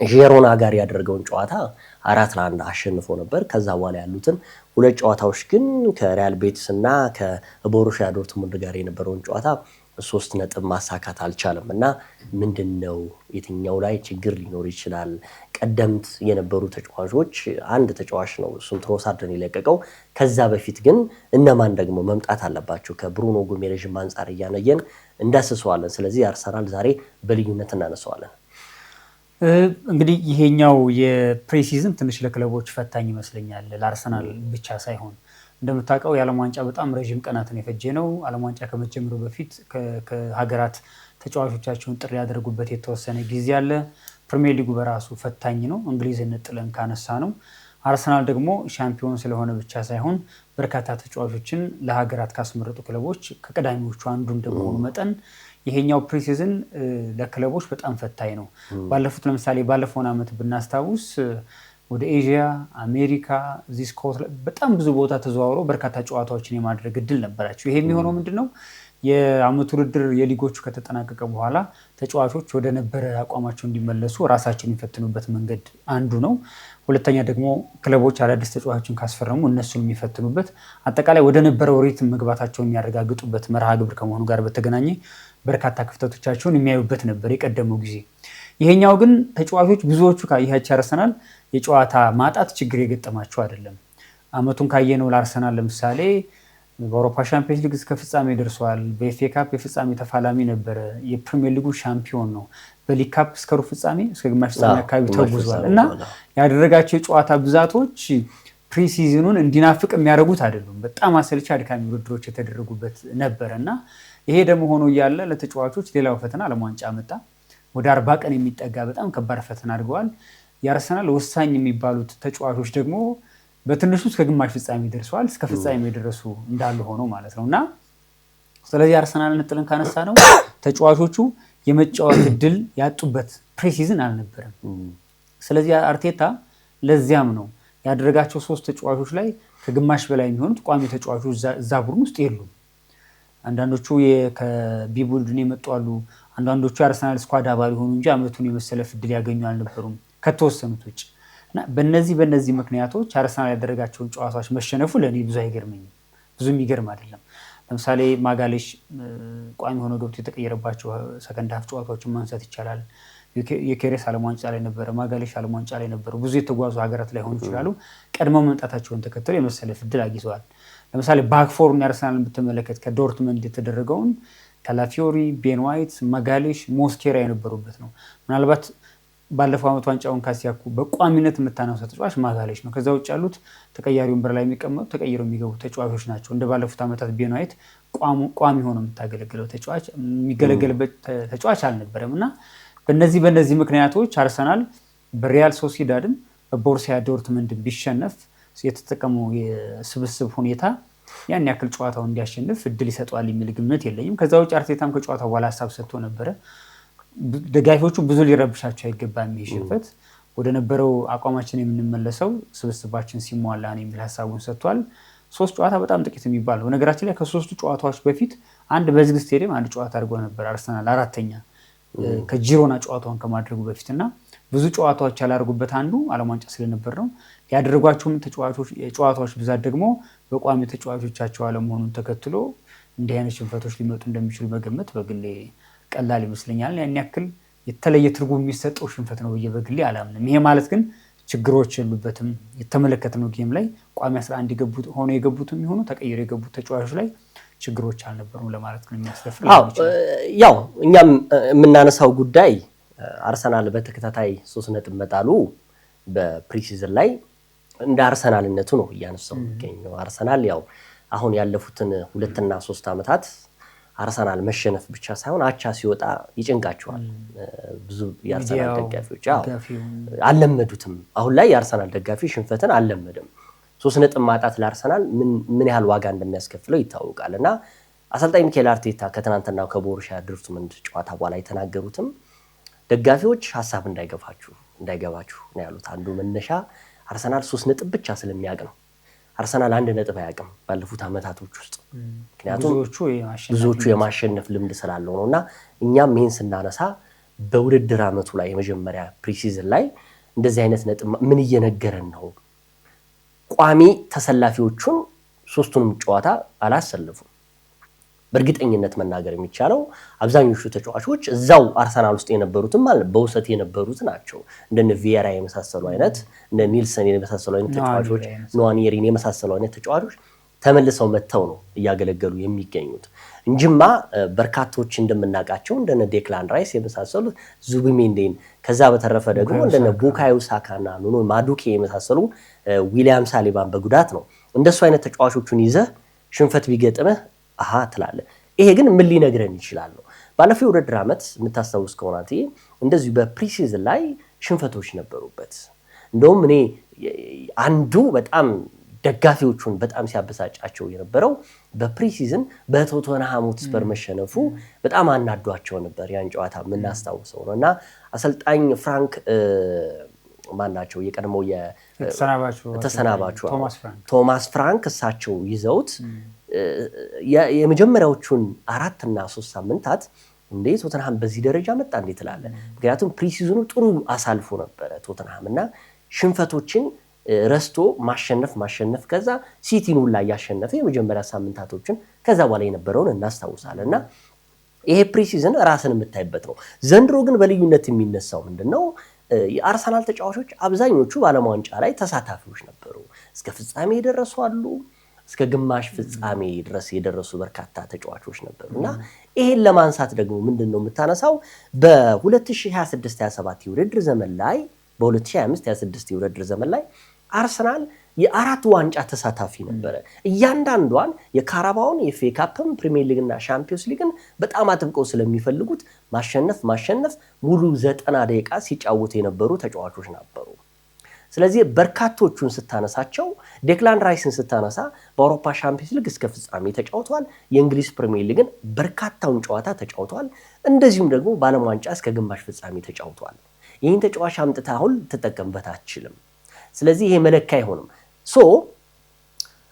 ዢሮና ጋር ያደረገውን ጨዋታ 4-1 አሸንፎ ነበር። ከዛ በኋላ ያሉትን 2 ጨዋታዎች ግን ከሪያል ቤቲስ እና ከቦሩሲያ ዶርትሙንድ ጋር የነበረውን ጨዋታ 3 ነጥብ ማሳካት አልቻለም እና ምንድነው የትኛው ላይ ችግር ሊኖር ይችላል? ቀደምት የነበሩ ተጫዋቾች አንድ ተጫዋች ነው እሱም ትሮሳርድን የለቀቀው። ከዛ በፊት ግን እነማን ደግሞ መምጣት አለባቸው? ከብሩኖ ጉሜሬዥም አንጻር እያነየን እንዳስሰዋለን። ስለዚህ አርሰናል ዛሬ በልዩነት እናነሳዋለን። እንግዲህ ይሄኛው የፕሪሲዝን ትንሽ ለክለቦች ፈታኝ ይመስለኛል፣ ለአርሰናል ብቻ ሳይሆን። እንደምታውቀው የዓለም ዋንጫ በጣም ረዥም ቀናትን የፈጀ ነው። ዓለም ዋንጫ ከመጀመሩ በፊት ከሀገራት ተጫዋቾቻቸውን ጥሪ ያደርጉበት የተወሰነ ጊዜ አለ። ፕሪሚየር ሊጉ በራሱ ፈታኝ ነው፣ እንግሊዝን ጥለን ካነሳ ነው። አርሰናል ደግሞ ሻምፒዮን ስለሆነ ብቻ ሳይሆን በርካታ ተጫዋቾችን ለሀገራት ካስመረጡ ክለቦች ከቀዳሚዎቹ አንዱ እንደመሆኑ መጠን ይሄኛው ፕሪሲዝን ለክለቦች በጣም ፈታኝ ነው። ለምሳሌ ባለፈውን ዓመት ብናስታውስ ወደ ኤዥያ፣ አሜሪካ፣ እዚህ ስኮትላንድ በጣም ብዙ ቦታ ተዘዋውሮ በርካታ ጨዋታዎችን የማድረግ እድል ነበራቸው። ይሄ የሚሆነው ምንድነው? የዓመቱ ውድድር የሊጎቹ ከተጠናቀቀ በኋላ ተጫዋቾች ወደ ነበረ አቋማቸው እንዲመለሱ ራሳቸውን የሚፈትኑበት መንገድ አንዱ ነው። ሁለተኛ ደግሞ ክለቦች አዳዲስ ተጫዋቾችን ካስፈረሙ እነሱን የሚፈትኑበት፣ አጠቃላይ ወደ ነበረው ሪትም መግባታቸውን የሚያረጋግጡበት መርሃ ግብር ከመሆኑ ጋር በተገናኘ በርካታ ክፍተቶቻቸውን የሚያዩበት ነበር የቀደመው ጊዜ። ይሄኛው ግን ተጫዋቾች ብዙዎቹ ካያቸው አርሰናል የጨዋታ ማጣት ችግር የገጠማቸው አይደለም። አመቱን ካየነው ለአርሰናል ለምሳሌ በአውሮፓ ሻምፒዮንስ ሊግ እስከ ፍጻሜ ደርሷል። በኤፍኤ ካፕ የፍጻሜ ተፋላሚ ነበረ። የፕሪሚየር ሊጉ ሻምፒዮን ነው። በሊግ ካፕ እስከ ሩብ ፍጻሜ እስከ ግማሽ ፍጻሜ አካባቢ ተጉዟል እና ያደረጋቸው የጨዋታ ብዛቶች ፕሪሲዝኑን እንዲናፍቅ የሚያደርጉት አይደሉም። በጣም አሰልቺ አድካሚ ውድድሮች የተደረጉበት ነበረ እና ይሄ ደግሞ ሆኖ እያለ ለተጫዋቾች ሌላው ፈተና ዓለም ዋንጫ መጣ። ወደ 40 ቀን የሚጠጋ በጣም ከባድ ፈተና አድርገዋል። የአርሰናል ወሳኝ የሚባሉት ተጫዋቾች ደግሞ በትንሹ እስከ ግማሽ ፍጻሜ ደርሰዋል። እስከ ፍጻሜ የደረሱ እንዳሉ ሆኖ ማለት ነው እና ስለዚህ አርሰናልን ጥለን ካነሳ ነው ተጫዋቾቹ የመጫወት እድል ያጡበት ፕሪሲዝን አልነበረም። ስለዚህ አርቴታ ለዚያም ነው ያደረጋቸው 3 ተጫዋቾች ላይ ከግማሽ በላይ የሚሆኑት ቋሚ ተጫዋቾች እዛ ቡድን ውስጥ የሉም። አንዳንዶቹ ከቢ ቡድን የመጡ አሉ። አንዳንዶቹ የአርሰናል ስኳድ አባል ሆኑ እንጂ አመቱን የመሰለፍ እድል ያገኙ አልነበሩም ከተወሰኑት ውጭ። እና በእነዚህ ምክንያቶች አርሰናል ያደረጋቸውን ጨዋታዎች መሸነፉ ለእኔ ብዙ አይገርመኝም፣ ብዙ የሚገርም አይደለም። ለምሳሌ ማጋሌሽ ቋሚ ሆኖ ገብቶ የተቀየረባቸው ሰከንድ ሀፍ ጨዋታዎችን ማንሳት ይቻላል። የኬሬስ ዓለም ዋንጫ ላይ ነበረ፣ ማጋሌሽ ዓለም ዋንጫ ላይ ነበሩ። ብዙ የተጓዙ ሀገራት ላይ ሆኑ ይችላሉ። ቀድመው መምጣታቸውን ተከትሎ የመሰለፍ ዕድል አግኝተዋል። ለምሳሌ ባክፎርን የአርሰናልን ብትመለከት ከዶርትመንድ የተደረገውን ካላፊዮሪ፣ ቤን ዋይት፣ ማጋሌሽ፣ ሞስኬራ የነበሩበት ነው። ምናልባት ባለፈው ዓመት ዋንጫውን ካሲያኩ በቋሚነት የምታነሳው ተጫዋች ማጋሌሽ ነው። ከዛ ውጭ ያሉት ተቀያሪ ወንበር ላይ የሚቀመጡ ተቀይረው የሚገቡ ተጫዋቾች ናቸው። እንደ ባለፉት ዓመታት ቤን ዋይት ቋሚ ሆኖ የምታገለግለው ተጫዋች የሚገለገልበት ተጫዋች አልነበረም እና በእነዚህ ምክንያቶች አርሰናል በሪያል ሶሲዳድን በቦሩሲያ ዶርትመንድ ቢሸነፍ የተጠቀመው የስብስብ ሁኔታ ያን ያክል ጨዋታውን እንዲያሸንፍ እድል ይሰጠዋል የሚል ግምት የለኝም። ከዛ ውጭ አርቴታም ከጨዋታው በኋላ ሀሳብ ሰጥቶ ነበረ። ደጋፊዎቹ ብዙ ሊረብሻቸው አይገባም፣ ይሄ ሽንፈት ወደ ነበረው አቋማችን የምንመለሰው ስብስባችን ሲሟላ ነው የሚል ሀሳቡን ሰጥቷል። 3 ጨዋታ በጣም ጥቂት የሚባል ነው። ነገራችን ላይ ከ3ቱ ጨዋታዎች በፊት አንድ በዝግ ስቴዲየም አንድ ጨዋታ አድርጎ ነበር አርሰናል 4ኛ ከጂሮና ጨዋታውን ከማድረጉ በፊት እና ብዙ ጨዋታዎች ያላደርጉበት አንዱ ዓለም ዋንጫ ስለነበር ነው። ያደረጓቸውም ጨዋታዎች ብዛት ደግሞ በቋሚ ተጫዋቾቻቸው አለመሆኑን ተከትሎ እንዲህ አይነት ሽንፈቶች ሊመጡ እንደሚችሉ መገመት በግሌ ቀላል ይመስለኛል። ያን ያክል የተለየ ትርጉም የሚሰጠው ሽንፈት ነው ብዬ በግሌ አላምንም። ይሄ ማለት ግን ችግሮች የሉበትም። የተመለከትነው ጌም ላይ ቋሚ 11 ሆኖ የገቡትም የሆኑ ተቀይሮ የገቡት ተጫዋቾች ላይ ችግሮች አልነበሩም ለማለት ነው የሚያስደፍር። ያው እኛም የምናነሳው ጉዳይ አርሰናል በተከታታይ 3 ነጥብ መጣሉ በፕሪሲዝን ላይ እንደ አርሰናልነቱ ነው እያነሳው የሚገኘው። አርሰናል ያው አሁን ያለፉትን 2 እና 3 ዓመታት አርሰናል መሸነፍ ብቻ ሳይሆን አቻ ሲወጣ ይጨንቃቸዋል። ብዙ የአርሰናል ደጋፊዎች አልለመዱትም። አሁን ላይ የአርሰናል ደጋፊ ሽንፈትን አልለመደም። 3 ነጥብ ማጣት ለአርሰናል ምን ያህል ዋጋ እንደሚያስከፍለው ይታወቃል። እና አሰልጣኝ ሚኬል አርቴታ ከትናንትናው ከቦሩሲያ ዶርትመንድ ጨዋታ በኋላ የተናገሩትም ደጋፊዎች ሀሳብ እንዳይገባችሁ ነው ያሉት። አንዱ መነሻ አርሰናል 3 ነጥብ ብቻ ስለሚያውቅ ነው። አርሰናል 1 ነጥብ አያውቅም ባለፉት ዓመታቶች ውስጥ፣ ምክንያቱም ብዙዎቹ የማሸነፍ ልምድ ስላለው ነው። እና እኛም ይህን ስናነሳ በውድድር ዓመቱ ላይ የመጀመሪያ ፕሪሲዝን ላይ እንደዚህ አይነት ነጥብ ምን እየነገረን ነው? ቋሚ ተሰላፊዎቹን 3ቱንም ጨዋታ አላሰለፉም። በእርግጠኝነት መናገር የሚቻለው አብዛኞቹ ተጫዋቾች እዛው አርሰናል ውስጥ የነበሩትም ማለት በውሰት የነበሩት ናቸው። እንደነ ቪየራ የመሳሰሉ አይነት እነ ኒልሰን የመሳሰሉ አይነት ተጫዋቾች፣ ኗኒሪን የመሳሰሉ አይነት ተጫዋቾች ተመልሰው መጥተው ነው እያገለገሉ የሚገኙት እንጂማ በርካቶች እንደምናውቃቸው እንደነ ዴክላን ራይስ የመሳሰሉት ዙቢሜንዴን፣ ከዛ በተረፈ ደግሞ እንደነ ቡካዮ ሳካና ኑኖ ማዱኬ የመሳሰሉ ዊሊያም ሳሊባን በጉዳት ነው። እንደሱ አይነት ተጫዋቾቹን ይዘህ ሽንፈት ቢገጥምህ አሃ ትላለህ። ይሄ ግን ምን ሊነግረን ይችላል ነው። ባለፈው የውድድር ዓመት የምታስታውስ ከሆነ እንደዚሁ በፕሪሲዝን ላይ ሽንፈቶች ነበሩበት። እንደውም እኔ አንዱ በጣም ደጋፊዎቹን በጣም ሲያበሳጫቸው የነበረው በፕሪሲዝን በቶተንሃም ሆትስፐር መሸነፉ በጣም አናዷቸው ነበር። ያን ጨዋታ የምናስታውሰው ነው። እና አሰልጣኝ ፍራንክ ማናቸው የቀድሞው የተሰናባቹ ቶማስ ፍራንክ እሳቸው ይዘውት የመጀመሪያዎቹን 4 እና 3 ሳምንታት እንዴ ቶተንሃም በዚህ ደረጃ መጣ እንዴ ትላለህ። ምክንያቱም ፕሪሲዝኑ ጥሩ አሳልፎ ነበረ ቶተንሃም እና ሽንፈቶችን ረስቶ ማሸነፍ ከዛ ሲቲን ሁላ ያሸነፈ የመጀመሪያ ሳምንታቶችን ከዛ በኋላ የነበረውን እናስታውሳለን። እና ይሄ ፕሪሲዝን ራስን የምታይበት ነው። ዘንድሮ ግን በልዩነት የሚነሳው ምንድነው? የአርሰናል ተጫዋቾች አብዛኞቹ በዓለም ዋንጫ ላይ ተሳታፊዎች ነበሩ። እስከ ፍጻሜ የደረሱ አሉ፣ እስከ ግማሽ ፍጻሜ ድረስ የደረሱ በርካታ ተጫዋቾች ነበሩ። እና ይሄን ለማንሳት ደግሞ ምንድነው የምታነሳው? በ2026-27 የውድድር ዘመን ላይ በ2025-26 የውድድር ዘመን ላይ አርሰናል የ4 ዋንጫ ተሳታፊ ነበረ። እያንዳንዷን የካራባውን የኤፍኤ ካፕም ፕሪሚየር ሊግና ሻምፒዮንስ ሊግን በጣም አጥብቀው ስለሚፈልጉት ማሸነፍ ሙሉ 90 ደቂቃ ሲጫወቱ የነበሩ ተጫዋቾች ነበሩ። ስለዚህ በርካቶቹን ስታነሳቸው ዴክላን ራይስን ስታነሳ በአውሮፓ ሻምፒዮንስ ሊግ እስከ ፍጻሜ ተጫውተዋል። የእንግሊዝ ፕሪሚየር ሊግን በርካታውን ጨዋታ ተጫውተዋል። እንደዚሁም ደግሞ በዓለም ዋንጫ እስከ ግማሽ ፍጻሜ ተጫውተዋል። ይህን ተጫዋች አምጥተህ አሁን ልትጠቀምበት አትችልም። ስለዚህ ይሄ መለኪያ አይሆንም።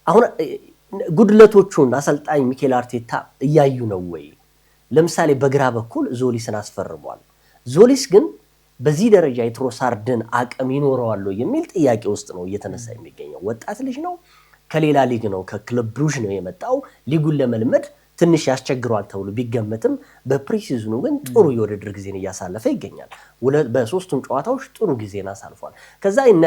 አሁን ጉድለቶቹን አሰልጣኝ ሚኬል አርቴታ እያዩ ነው ወይ? ለምሳሌ በግራ በኩል ዞሊስን አስፈርሟል። ዞሊስ ግን በዚህ ደረጃ የትሮሳርድን አቅም ይኖረዋል የሚል ጥያቄ ውስጥ ነው እየተነሳ የሚገኘው። ወጣት ልጅ ነው፣ ከሌላ ሊግ ነው፣ ከክለብ ብሩዥ ነው የመጣው። ሊጉን ለመልመድ ትንሽ ያስቸግሯል ተብሎ ቢገመትም በፕሪሲዝኑ ግን ጥሩ የውድድር ጊዜን እያሳለፈ ይገኛል። በሶስቱም ጨዋታዎች ጥሩ ጊዜን አሳልፏል። ከዛ እነ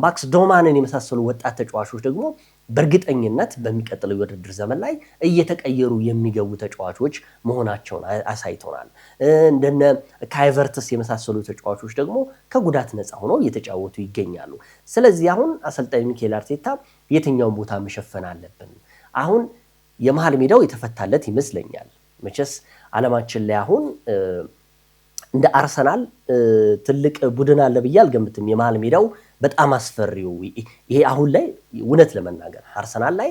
ማክስ ዶማንን የመሳሰሉ ወጣት ተጫዋቾች ደግሞ በእርግጠኝነት በሚቀጥለው የውድድር ዘመን ላይ እየተቀየሩ የሚገቡ ተጫዋቾች መሆናቸውን አሳይተውናል። እንደነ ካይቨርትስ የመሳሰሉ ተጫዋቾች ደግሞ ከጉዳት ነፃ ሆነው እየተጫወቱ ይገኛሉ። ስለዚህ አሁን አሰልጣኝ ሚኬል አርቴታ የትኛውን ቦታ መሸፈን አለብን? አሁን የመሃል ሜዳው የተፈታለት ይመስለኛል። መቼስ ዓለማችን ላይ አሁን እንደ አርሰናል ትልቅ ቡድን አለ ብዬ አልገምትም። የመሃል ሜዳው በጣም አስፈሪው ይሄ አሁን ላይ እውነት ለመናገር አርሰናል ላይ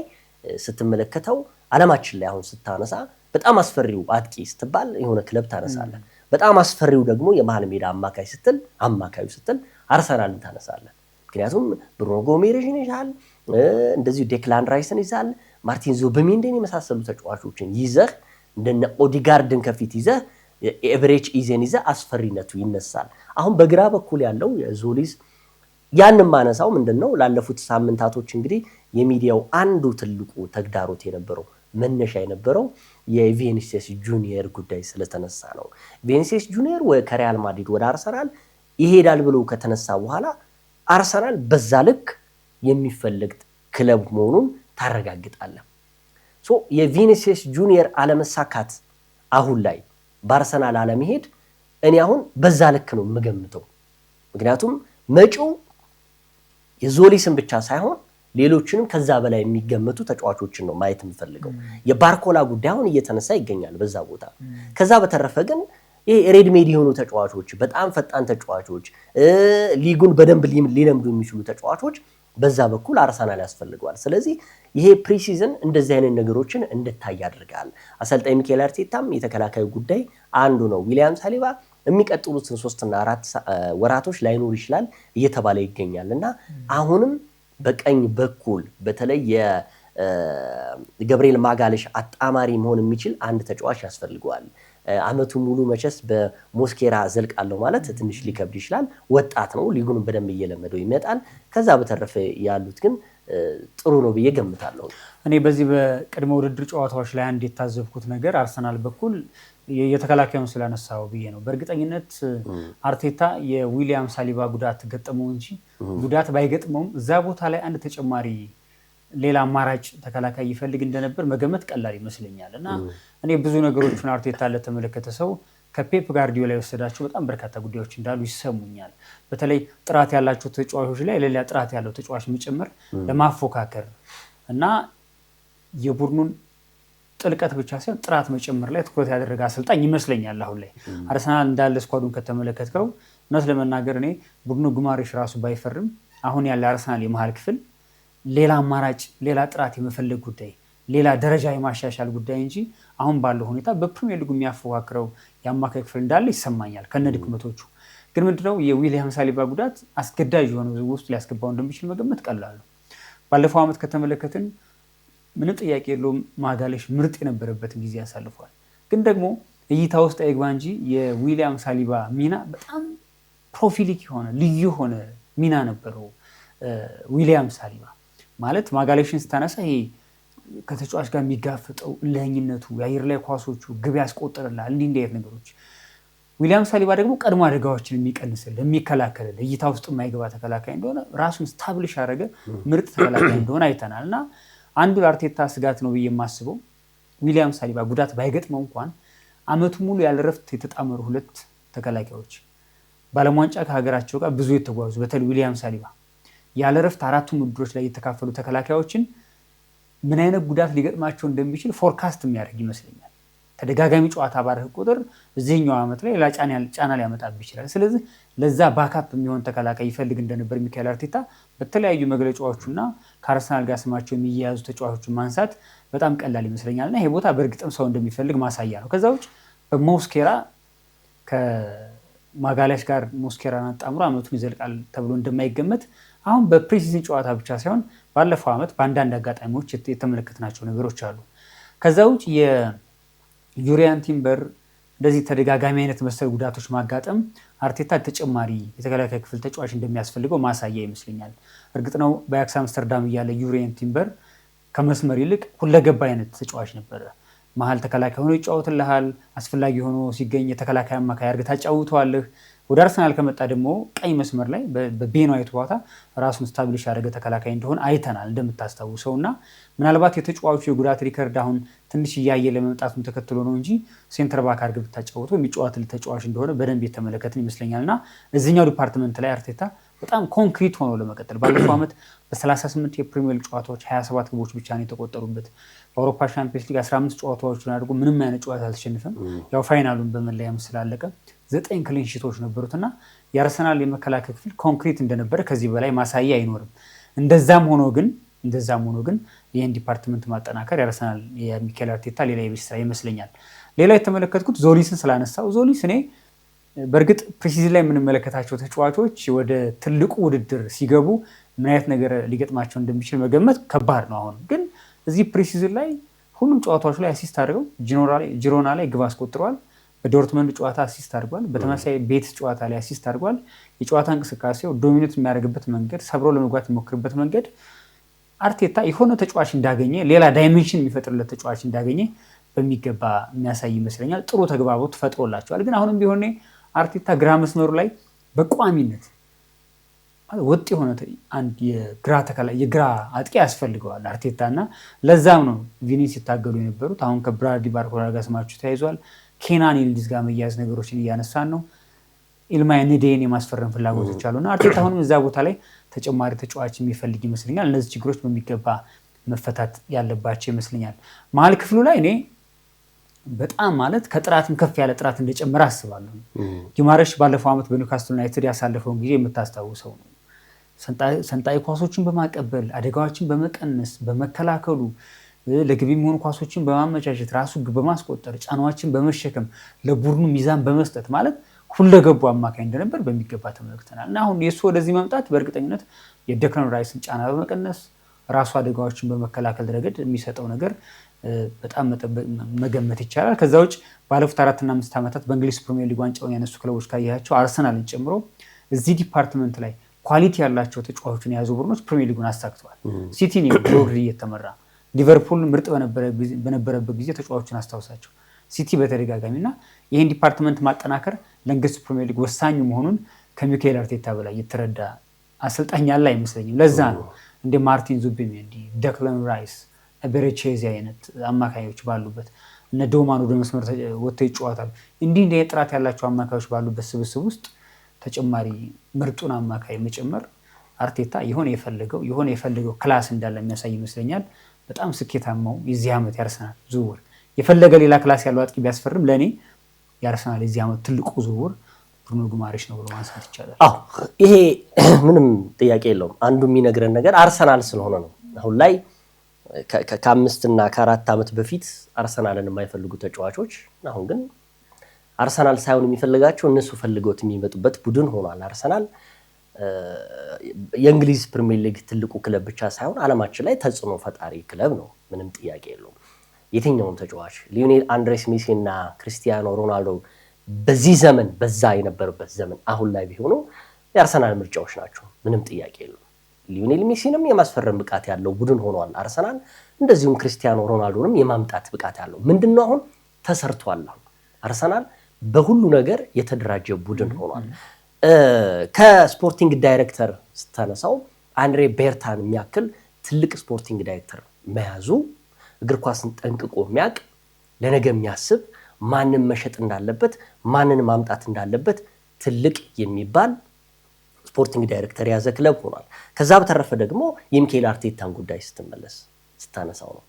ስትመለከተው ዓለማችን ላይ አሁን ስታነሳ በጣም አስፈሪው አጥቂ ስትባል የሆነ ክለብ ታነሳለህ። በጣም አስፈሪው ደግሞ የመሃል ሜዳ አማካዩ ስትል አርሰናልን ታነሳለህ። ምክንያቱም ብሩኖ ጎሜሬዥን ይዛል፣ እንደዚሁ ዴክላን ራይስን ይዛል፣ ማርቲን ዙቢሜንዲን የመሳሰሉ ተጫዋቾችን ይዘህ እንደነ ኦዲጋርድን ከፊት ይዘህ ኤቨሬጅ ኢዜን ይዘህ አስፈሪነቱ ይነሳል። አሁን በግራ በኩል ያለው የዞሊስ ያንን ማነሳው ምንድነው ላለፉት ሳምንታቶች እንግዲህ የሚዲያው አንዱ ትልቁ ተግዳሮት የነበረው መነሻ የነበረው የቪኒሲየስ ጁኒየር ጉዳይ ስለተነሳ ነው። ቪኒሲየስ ጁኒየር ከሪያል ማድሪድ ወደ አርሰናል ይሄዳል ብሎ ከተነሳ በኋላ አርሰናል በዛ ልክ የሚፈለግ ክለብ መሆኑን ታረጋግጣለህ። የቪኒሲየስ ጁኒየር አለመሳካት አሁን ላይ በአርሰናል አለመሄድ እኔ አሁን በዛ ልክ ነው የምገምተው። ምክንያቱም መጪው የዞሊስን ብቻ ሳይሆን ሌሎችንም ከዛ በላይ የሚገመቱ ተጫዋቾችን ነው ማየት የምፈልገው። የባርኮላ ጉዳይ አሁን እየተነሳ ይገኛል በዛ ቦታ። ከዛ በተረፈ ግን ይሄ ሬድሜድ የሆኑ ተጫዋቾች፣ በጣም ፈጣን ተጫዋቾች፣ ሊጉን በደንብ ሊለምዱ የሚችሉ ተጫዋቾች በዛ በኩል አርሰናል ያስፈልገዋል። ስለዚህ ይሄ ፕሪሲዝን እንደዚህ አይነት ነገሮችን እንድታይ ያደርጋል። አሰልጣኝ ሚኬል አርቴታም የተከላካዩ ጉዳይ አንዱ ነው። ዊሊያም ሳሊባ የሚቀጥሉትን 3 እና 4 ወራቶች ላይኖር ይችላል እየተባለ ይገኛል እና አሁንም በቀኝ በኩል በተለይ የገብርኤል ማጋለሽ አጣማሪ መሆን የሚችል አንድ ተጫዋች ያስፈልገዋል። አመቱ ሙሉ መቼስ በሞስኬራ ዘልቃለሁ ማለት ትንሽ ሊከብድ ይችላል። ወጣት ነው፣ ሊጉን በደንብ እየለመደው ይመጣል። ከዛ በተረፈ ያሉት ግን ጥሩ ነው ብዬ ገምታለሁ። እኔ በዚህ በቅድመ ውድድር ጨዋታዎች ላይ አንድ የታዘብኩት ነገር አርሰናል በኩል የተከላካዩን ስላነሳው ብዬ ነው። በእርግጠኝነት አርቴታ የዊሊያም ሳሊባ ጉዳት ገጠመው እንጂ ጉዳት ባይገጥመውም እዛ ቦታ ላይ አንድ ተጨማሪ ሌላ አማራጭ ተከላካይ ይፈልግ እንደነበር መገመት ቀላል ይመስለኛል እና እኔ ብዙ ነገሮችን አርቴታ ለተመለከተ ሰው ከፔፕ ጋርዲዮላ የወሰዳቸው በጣም በርካታ ጉዳዮች እንዳሉ ይሰሙኛል። በተለይ ጥራት ያላቸው ተጫዋቾች ላይ ሌላ ጥራት ያለው ተጫዋች መጨመር ለማፎካከር እና የቡድኑን ጥልቀት ብቻ ሳይሆን ጥራት መጨመር ላይ ትኩረት ያደረገ አሰልጣኝ ይመስለኛል። አሁን ላይ አርሰናል እንዳለ ስኳዱን ከተመለከትከው እውነት ለመናገር እኔ ቡድኑ ጉማሬሽ ራሱ ባይፈርም አሁን ያለ አርሰናል የመሃል ክፍል ሌላ አማራጭ፣ ሌላ ጥራት የመፈለግ ጉዳይ፣ ሌላ ደረጃ የማሻሻል ጉዳይ እንጂ አሁን ባለው ሁኔታ በፕሪሚየር ሊጉ የሚያፎካክረው የአማካይ ክፍል እንዳለ ይሰማኛል ከነ ድክመቶቹ። ግን ምንድነው የዊሊያም ሳሊባ ጉዳት አስገዳጅ የሆነ ውስጥ ሊያስገባው እንደሚችል መገመት ቀላል ነው። ባለፈው ዓመት ከተመለከትን ምንም ጥያቄ የለውም ማጋለሽ ምርጥ የነበረበትን ጊዜ ያሳልፏል። ግን ደግሞ እይታ ውስጥ አይግባ እንጂ የዊሊያም ሳሊባ ሚና በጣም ፕሮፊሊክ የሆነ ልዩ የሆነ ሚና ነበረው። ዊሊያም ሳሊባ ማለት ማጋለሽን ስታነሳ ይሄ ከተጫዋች ጋር የሚጋፈጠው እልህኝነቱ፣ የአየር ላይ ኳሶቹ፣ ግብ ያስቆጥርላል፣ እንዲህ አይነት ነገሮች። ዊሊያም ሳሊባ ደግሞ ቀድሞ አደጋዎችን የሚቀንስል የሚከላከልል እይታ ውስጥ የማይገባ ተከላካይ እንደሆነ ራሱን ስታብሊሽ ያደረገ ምርጥ ተከላካይ እንደሆነ አይተናል እና አንዱ ለአርቴታ ስጋት ነው ብዬ የማስበው ዊሊያም ሳሊባ ጉዳት ባይገጥመው እንኳን አመቱ ሙሉ ያለረፍት የተጣመሩ 2 ተከላካዮች በዓለም ዋንጫ ከሀገራቸው ጋር ብዙ የተጓዙ በተለይ ዊሊያም ሳሊባ ያለረፍት 4ቱም ውድድሮች ላይ የተካፈሉ ተከላካዮችን ምን አይነት ጉዳት ሊገጥማቸው እንደሚችል ፎርካስት የሚያደርግ ይመስለኛል። ተደጋጋሚ ጨዋታ ባረህ ቁጥር እዚህኛው ዓመት ላይ ሌላ ጫና ሊያመጣብህ ይችላል። ስለዚህ ለዛ ባካፕ የሚሆን ተከላካይ ይፈልግ እንደነበር ሚኬል አርቴታ በተለያዩ መግለጫዎቹና ከአርሰናል ጋር ስማቸው የሚያያዙ ተጫዋቾችን ማንሳት በጣም ቀላል ይመስለኛል እና ይሄ ቦታ በእርግጥም ሰው እንደሚፈልግ ማሳያ ነው። ከዛ ውጭ በሞስኬራ ከማጋለሽ ጋር ሞስኬራን አጣምሮ አመቱን ይዘልቃል ተብሎ እንደማይገመት አሁን በፕሪሲዝን ጨዋታ ብቻ ሳይሆን ባለፈው ዓመት በአንዳንድ አጋጣሚዎች የተመለከትናቸው ነገሮች አሉ። ከዛ ውጭ የዩሪያን ቲምበር እንደዚህ ተደጋጋሚ አይነት መሰል ጉዳቶች ማጋጠም አርቴታ ተጨማሪ የተከላካይ ክፍል ተጫዋች እንደሚያስፈልገው ማሳያ ይመስለኛል። እርግጥ ነው በአያክስ አምስተርዳም እያለ ዩሬን ቲምበር ከመስመር ይልቅ ሁለገብ አይነት ተጫዋች ነበረ። መሀል ተከላካይ ሆኖ ይጫወትልሃል፣ አስፈላጊ ሆኖ ሲገኝ የተከላካይ አማካይ አድርገህ ታጫውተዋለህ። ወደ አርሰናል ከመጣ ደግሞ ቀኝ መስመር ላይ በቤን ዋይት ቦታ ራሱን ስታብሊሽ ያደረገ ተከላካይ እንደሆነ አይተናል እንደምታስታውሰው እና ምናልባት የተጫዋቹ የጉዳት ሪከርድ አሁን ትንሽ እያየ ለመምጣቱን ተከትሎ ነው እንጂ ሴንተር ባክ አድርገህ ብታጫውተው የሚጫወትልህ ተጫዋች እንደሆነ በደንብ የተመለከትን ይመስለኛል። እና እዚህኛው ዲፓርትመንት ላይ አርቴታ በጣም ኮንክሪት ሆኖ ለመቀጠል ባለፈው ዓመት በ38 የፕሪሚየር ሊግ ጨዋታዎች 27 ግቦች ብቻ ነው የተቆጠሩበት። በአውሮፓ ሻምፒዮንስ ሊግ 15 ጨዋታዎችን አድርጎ ምንም አይነት ጨዋታ አልተሸነፈም። ያው ፋይናሉን በመለያም ስላለቀ 9 ክሊን ሺቶች ነበሩትና የአርሰናል የመከላከል ክፍል ኮንክሪት እንደነበረ ከዚህ በላይ ማሳያ አይኖርም። እንደዛም ሆኖ ግን ይህን ዲፓርትመንት ማጠናከር የአርሰናል የሚኬል አርቴታ ሌላ የቤት ስራ ይመስለኛል። ሌላ የተመለከትኩት ዞሊስን ስላነሳው ዞሊስ እኔ በእርግጥ ፕሪሲዝን ላይ የምንመለከታቸው ተጫዋቾች ወደ ትልቁ ውድድር ሲገቡ ምን አይነት ነገር ሊገጥማቸው እንደሚችል መገመት ከባድ ነው። አሁን ግን እዚህ ፕሪሲዝን ላይ ሁሉም ጨዋታዎች ላይ አሲስት አድርገው ጂሮና ላይ ግብ አስቆጥረዋል። በዶርትመንድ ጨዋታ አሲስት አድርጓል። በተመሳሳይ ቤትስ ጨዋታ ላይ አሲስት አድርጓል። የጨዋታ እንቅስቃሴው ዶሚኔት የሚያደርግበት መንገድ፣ ሰብሮ ለመግባት የሚሞክርበት መንገድ አርቴታ የሆነ ተጫዋች እንዳገኘ ሌላ ዳይሜንሽን የሚፈጥርለት ተጫዋች እንዳገኘ በሚገባ የሚያሳይ ይመስለኛል። ጥሩ ተግባቦት ፈጥሮላቸዋል። ግን አሁንም ቢሆን አርቴታ ግራ መስመሩ ላይ በቋሚነት ወጥ የሆነ አንድ የግራ አጥቂ ያስፈልገዋል አርቴታ እና ለዛም ነው ቪኒ ሲታገሉ የነበሩት። አሁን ከብራድሊ ባርኮላ ጋር ስማችሁ ተያይዟል። ኬናን ይልዲዝ ጋር መያዝ ነገሮችን እያነሳን ነው። ኢልማይ ንዴን የማስፈረም ፍላጎቶች አሉና አርቴታ አሁንም እዛ ቦታ ላይ ተጨማሪ ተጫዋች የሚፈልግ ይመስለኛል። እነዚህ ችግሮች በሚገባ መፈታት ያለባቸው ይመስለኛል። መሀል ክፍሉ ላይ እኔ በጣም ማለት ከጥራትም ከፍ ያለ ጥራት እንደጨመረ አስባለሁ። ጊማሬሽ ባለፈው ዓመት በኒውካስትል ዩናይትድ ያሳለፈውን ጊዜ የምታስታውሰው ነው። ሰንጣይ ኳሶችን በማቀበል አደጋዎችን በመቀነስ በመከላከሉ ለግብ የሚሆኑ ኳሶችን በማመቻቸት ራሱ ግብ በማስቆጠር ጫናዎችን በመሸከም ለቡድኑ ሚዛን በመስጠት ማለት ሁለገቡ አማካይ እንደነበር በሚገባ ተመልክተናል። እና አሁን የእሱ ወደዚህ መምጣት በእርግጠኝነት የዴክላን ራይስን ጫና በመቀነስ ራሱ አደጋዎችን በመከላከል ረገድ የሚሰጠው ነገር በጣም መገመት ይቻላል። ከዛ ውጭ ባለፉት 4 እና 5 ዓመታት በእንግሊዝ ፕሪሚየር ሊግ ዋንጫውን ያነሱ ክለቦች ካያቸው አርሰናልን ጨምሮ እዚህ ዲፓርትመንት ላይ ኳሊቲ ያላቸው ተጫዋቾችን የያዙ ቡድኖች ፕሪሚየር ሊጉን አሳክተዋል። ሲቲ ነው ብሮድሊ እየተመራ፣ ሊቨርፑል ምርጥ በነበረበት ጊዜ ተጫዋቾችን አስታውሳቸው ሲቲ በተደጋጋሚ እና ይህን ዲፓርትመንት ማጠናከር ለእንግሊዝ ፕሪሚየር ሊግ ወሳኝ መሆኑን ከሚካኤል አርቴታ በላይ የተረዳ አሰልጣኝ ያለ አይመስለኝም። ለዛ ነው እንደ ማርቲን ዙቢሜንዲ፣ ዴክላን ራይስ፣ ቤሬቼዚ አይነት አማካዮች ባሉበት እነ ዶማን ወደ መስመር ወጥተው ይጫወታሉ። እንዲህ ጥራት ያላቸው አማካዮች ባሉበት ስብስብ ውስጥ ተጨማሪ ምርጡን አማካይ መጨመር አርቴታ የሆነ የፈለገው ክላስ እንዳለ የሚያሳይ ይመስለኛል። በጣም ስኬታማው የዚህ ዓመት ያርሰናል ዝውውር የፈለገ ሌላ ክላስ ያለው አጥቂ ቢያስፈርም ለእኔ ያርሰናል የዚህ ዓመት ትልቁ ዝውውር ብሩኖ ጉማሬሽ ነው ብሎ ማንሳት ይቻላል። ይሄ ምንም ጥያቄ የለውም። አንዱ የሚነግረን ነገር አርሰናል ስለሆነ ነው። አሁን ላይ ከ5 እና ከ4 ዓመት በፊት አርሰናልን የማይፈልጉ ተጫዋቾች አሁን ግን አርሰናል ሳይሆን የሚፈልጋቸው እነሱ ፈልገውት የሚመጡበት ቡድን ሆኗል። አርሰናል የእንግሊዝ ፕሪሚየር ሊግ ትልቁ ክለብ ብቻ ሳይሆን ዓለማችን ላይ ተጽዕኖ ፈጣሪ ክለብ ነው። ምንም ጥያቄ የለውም። የትኛውም ተጫዋች ሊዮኔል አንድሬስ ሜሲ እና ክርስቲያኖ ሮናልዶ በዚህ ዘመን በዛ የነበሩበት ዘመን አሁን ላይ ቢሆኑ የአርሰናል ምርጫዎች ናቸው። ምንም ጥያቄ የለውም። ሊዮኔል ሜሲንም የማስፈረም ብቃት ያለው ቡድን ሆኗል አርሰናል። እንደዚሁም ክርስቲያኖ ሮናልዶንም የማምጣት ብቃት ያለው ምንድነው አሁን ተሰርቷል። አሁን አርሰናል በሁሉ ነገር የተደራጀ ቡድን ሆኗል። ከስፖርቲንግ ዳይሬክተር ስታነሳው አንድሬ ቤርታን የሚያክል ትልቅ ስፖርቲንግ ዳይሬክተር መያዙ እግር ኳስን ጠንቅቆ የሚያውቅ ለነገ የሚያስብ ማንን መሸጥ እንዳለበት ማንን ማምጣት እንዳለበት ትልቅ የሚባል ስፖርቲንግ ዳይሬክተር የያዘ ክለብ ሆኗል። ከዛ በተረፈ ደግሞ የሚኬል አርቴታን ጉዳይ ስታነሳው ነው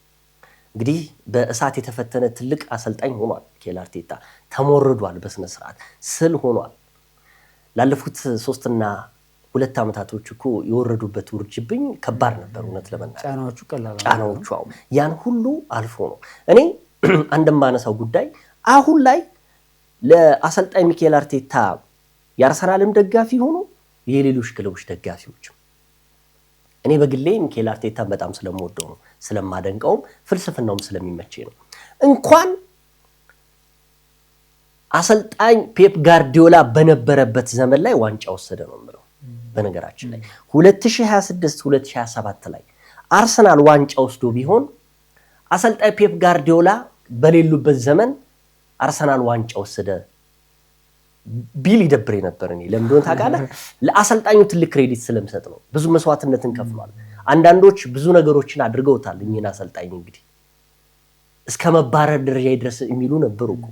እንግዲህ በእሳት የተፈተነ ትልቅ አሰልጣኝ ሆኗል። ሚኬል አርቴታ ተሞርዷል፣ በስነ ስርዓት ስል ሆኗል። ላለፉት 3 እና 2 ዓመታቶች እኮ የወረዱበት ውርጅብኝ ከባድ ነበር። እውነት ለመናገር ጫናዎቹ ያን ሁሉ አልፎ ነው። እኔ አንደማነሳው ጉዳይ አሁን ላይ ለአሰልጣኝ ሚኬል አርቴታ የአርሰናልም ደጋፊ ሆኖ የሌሎች ክለቦች ደጋፊዎችም እኔ በግሌ ሚኬል አርቴታን በጣም ስለምወደው ነው፣ ስለማደንቀውም ፍልስፍናውም ስለሚመቸኝ ነው። እንኳን አሰልጣኝ ፔፕ ጋርዲዮላ በነበረበት ዘመን ላይ ዋንጫ ወሰደ ነው የምለው። በነገራችን ላይ 2026 2027 ላይ አርሰናል ዋንጫ ወስዶ ቢሆን አሰልጣኝ ፔፕ ጋርዲዮላ በሌሉበት ዘመን አርሰናል ዋንጫ ወሰደ ቢል ይደብር ነበር። እኔ ለምን እንደሆነ ታውቃለህ? ለአሰልጣኙ ትልቅ ክሬዲት ስለምሰጥ ነው። ብዙ መስዋዕትነትን ከፍሏል። አንዳንዶች ብዙ ነገሮችን አድርገውታል። እኚህን አሰልጣኝ እንግዲህ እስከ መባረር ደረጃ ይድረስ የሚሉ ነበሩ እኮ።